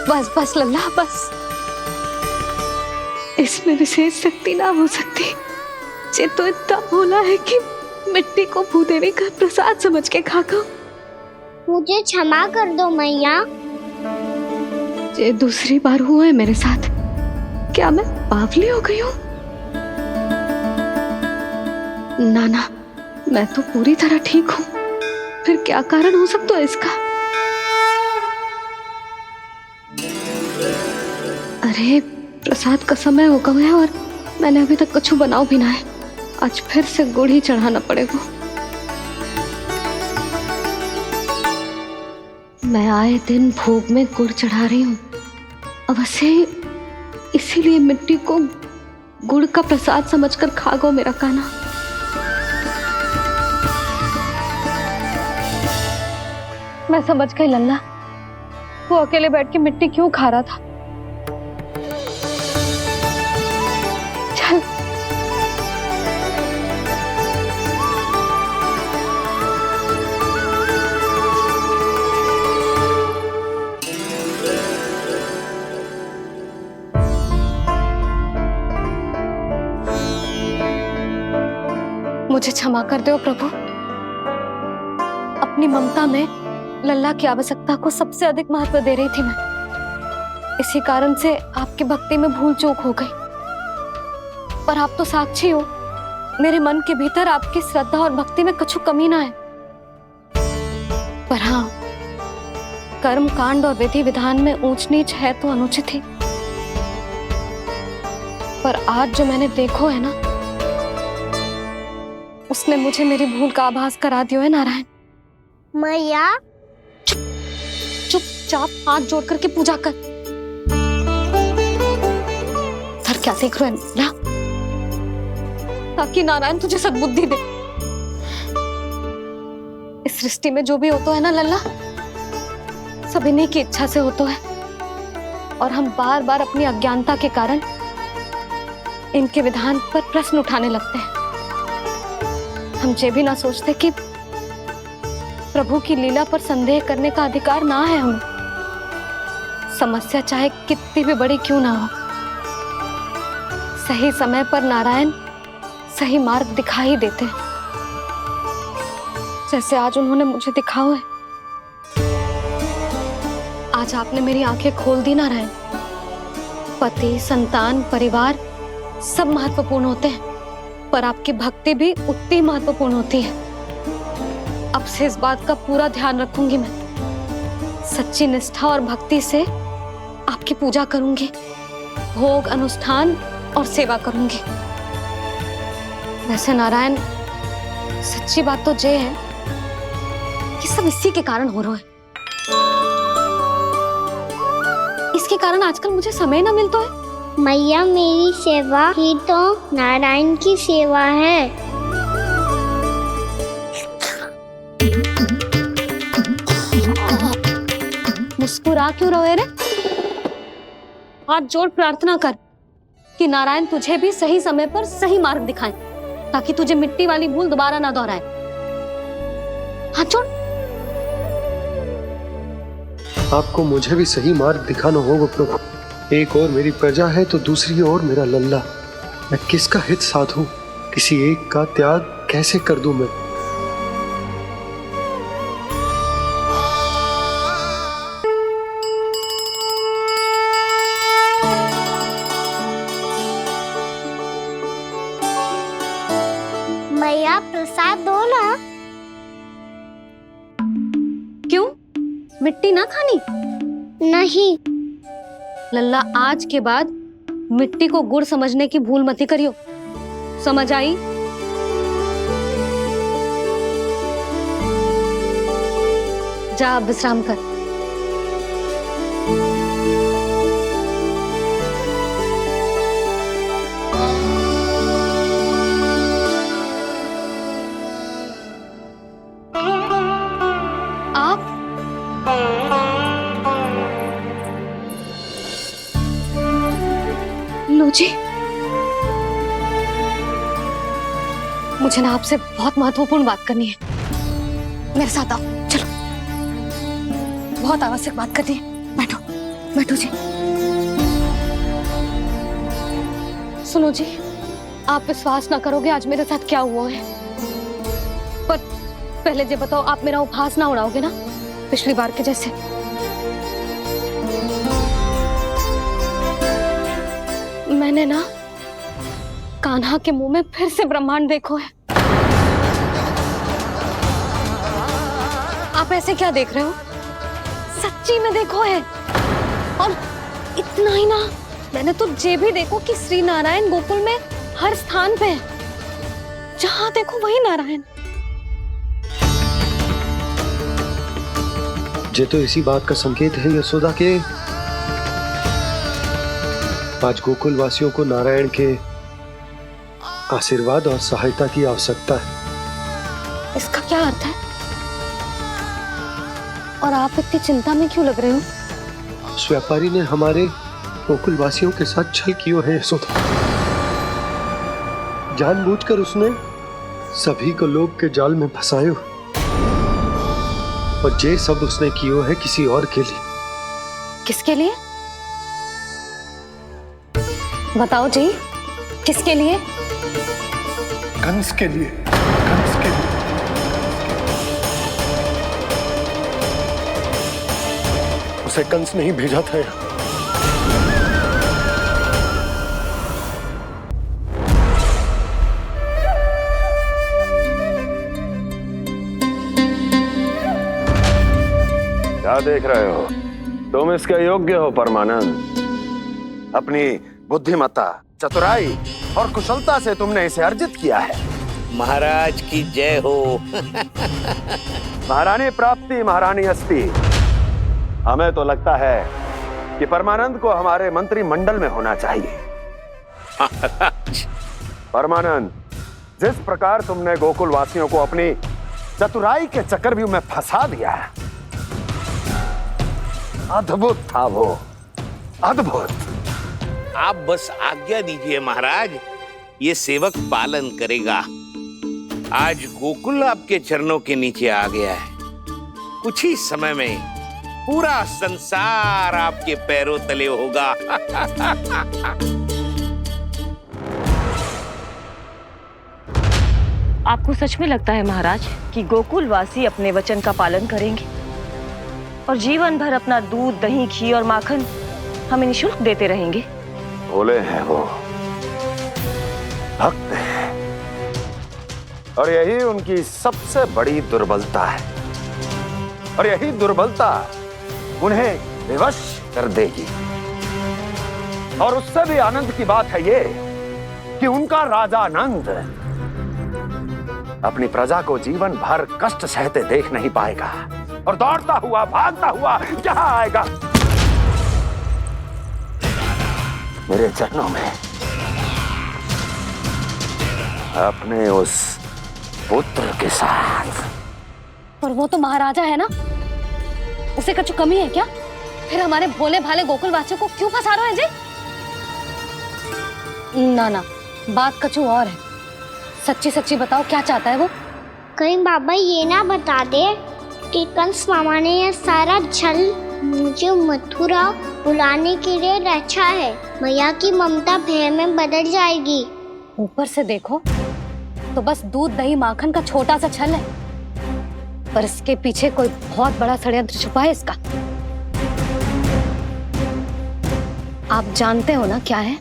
बस बस लल्ला बस। इसमें विशेष शक्ति ना हो सकती, ये तो इतना भोला है कि मिट्टी को भूदेवी का प्रसाद समझ के खा खाओ। मुझे क्षमा कर दो मैया। ये दूसरी बार हुआ है मेरे साथ। क्या मैं बावली हो गई हूँ? ना, मैं तो पूरी तरह ठीक हूँ। फिर क्या कारण हो सकता है इसका? अरे प्रसाद का समय हो गया है और मैंने अभी तक कुछ बनाओ भी ना है। आज फिर से गुड़ ही चढ़ाना पड़ेगा। मैं आए दिन भोग में गुड़ चढ़ा रही हूँ, अवश्य इसीलिए मिट्टी को गुड़ का प्रसाद समझकर खा गो मेरा कान्हा। मैं समझ गई लल्ला, वो अकेले बैठ के मिट्टी क्यों खा रहा था। चल मुझे क्षमा कर दो प्रभु। अपनी ममता में लल्ला की आवश्यकता को सबसे अधिक महत्व दे रही थी मैं। इसी कारण से आपकी भक्ति में भूल चूक हो गई। पर आप तो साक्षी हो, मेरे मन के भीतर आपकी श्रद्धा और भक्ति में कुछ कमी ना है। पर हाँ, कर्म कांड और विधि विधान में ऊंच नीच है तो अनुचित ही। पर आज जो मैंने देखो है ना, उसने मुझे मेरी भूल का आभास करा दिया है नारायण। मैया चुपचाप हाथ जोड़ करके पूजा कर। सर क्या देख रहे हैं ना? ताकि नारायण तुझे सद्बुद्धि दे। इस सृष्टि में जो भी होता है ना लल्ला, सब इन्हीं की इच्छा से होता है। और हम बार बार अपनी अज्ञानता के कारण इनके विधान पर प्रश्न उठाने लगते हैं। हम ये भी ना सोचते कि प्रभु की लीला पर संदेह करने का अधिकार ना है हमें। समस्या चाहे कितनी भी बड़ी क्यों ना हो, सही समय पर नारायण सही मार्ग दिखा ही देते हैं, जैसे आज उन्होंने मुझे दिखाओ है। आज आपने मेरी आंखें खोल दी नारायण। पति, संतान, परिवार सब महत्वपूर्ण होते हैं, पर आपकी भक्ति भी उतनी महत्वपूर्ण होती है। अब से इस बात का पूरा ध्यान रखूंगी मैं। सच्ची निष्ठा और भक्ति से आपकी पूजा करूंगी, भोग, अनुष्ठान और सेवा करूंगी। वैसे नारायण, सच्ची बात तो ये है कि सब इसी के कारण हो रहा है। इसके कारण आजकल मुझे समय ना मिलता है। मैया मेरी सेवा ही तो नारायण की सेवा है। मुस्कुरा क्यों रहे रे? हाथ जोड़ प्रार्थना कर कि नारायण तुझे भी सही समय पर सही मार्ग दिखाएं। ताकि तुझे मिट्टी वाली भूल दोबारा ना दोहराए। हाथ छोड़। आपको मुझे भी सही मार्ग दिखाना होगा प्रभु। एक और मेरी प्रजा है तो दूसरी ओर मेरा लल्ला। मैं किसका हित साधूं, किसी एक का त्याग कैसे कर दूं मैं। मैया प्रसाद दो ना। क्यों, मिट्टी ना खानी? नहीं। लल्ला, आज के बाद मिट्टी को गुड़ समझने की भूल मत करियो। समझ आई? जा अब विश्राम कर। आप लो जी, मुझे ना आपसे बहुत महत्वपूर्ण बात करनी है। मेरे साथ आओ, चलो। बहुत आवश्यक बात करनी है। बैठो, बैठो जी। सुनो जी, आप विश्वास ना करोगे आज मेरे साथ क्या हुआ है। पर पहले ये बताओ, आप मेरा उपहास ना उड़ाओगे ना, पिछली बार के जैसे? मैंने ना कान्हा के मुंह में फिर से ब्रह्मांड देखो है। आप ऐसे क्या देख रहे हो? सच्ची में देखो है। और इतना ही ना, मैंने तो ये भी देखो कि श्री नारायण गोकुल में हर स्थान पे है। जहां देखो वही नारायण। ये तो इसी बात का संकेत है यशोदा के आज गोकुल वासियों को नारायण के आशीर्वाद और सहायता की आवश्यकता है। इसका क्या अर्थ है? और आप इतनी चिंता में क्यों लग रहे हो? उस व्यापारी ने हमारे गोकुल वासियों के साथ छल किया है यशोदा। जानबूझकर उसने सभी को लोग के जाल में फंसायो। और ये सब उसने किया है किसी और के लिए। किसके लिए? बताओ जी, किसके लिए? कंस के लिए। कंस के लिए। उसे कंस नहीं भेजा था यहाँ। क्या देख रहे हो? तुम इसके योग्य हो परमानंद। अपनी बुद्धिमत्ता, चतुराई और कुशलता से तुमने इसे अर्जित किया है। महाराज की जय हो। महारानी प्राप्ति महारानी अस्ति। हमें तो लगता है कि परमानंद को हमारे मंत्रिमंडल में होना चाहिए। परमानंद, जिस प्रकार तुमने गोकुल वासियों को अपनी चतुराई के चक्रव्यूह में फंसा दिया है, अद्भुत था वो, अद्भुत। आप बस आज्ञा दीजिए महाराज, ये सेवक पालन करेगा। आज गोकुल आपके चरणों के नीचे आ गया है। कुछ ही समय में पूरा संसार आपके पैरों तले होगा। आपको सच में लगता है महाराज कि गोकुल वासी अपने वचन का पालन करेंगे और जीवन भर अपना दूध, दही, घी और माखन हमें निःशुल्क देते रहेंगे? भोले हैं वो, भक्त हैं, और यही उनकी सबसे बड़ी दुर्बलता है। और यही दुर्बलता उन्हें विवश कर देगी। और उससे भी आनंद की बात है ये कि उनका राजा नंद अपनी प्रजा को जीवन भर कष्ट सहते देख नहीं पाएगा और दौड़ता हुआ, भागता हुआ यहाँ आएगा मेरे चरणों में, अपने उस पुत्र के साथ। पर वो तो महाराजा है ना, उसे कुछ कमी है क्या? फिर हमारे भोले भाले गोकुल वासियों को क्यों फंसा रहे हैं जी? ना ना, बात कछु और है। सच्ची सच्ची बताओ, क्या चाहता है वो? कहीं बाबा ये ना बता दे कि कंस मामा ने यह सारा छल मुझे मथुरा बुलाने के लिए रचा है। मैया की ममता भय में बदल जाएगी। ऊपर से देखो तो बस दूध दही माखन का छोटा सा छल है, पर इसके पीछे कोई बहुत बड़ा षड्यंत्र छुपा है इसका। आप जानते हो ना क्या है?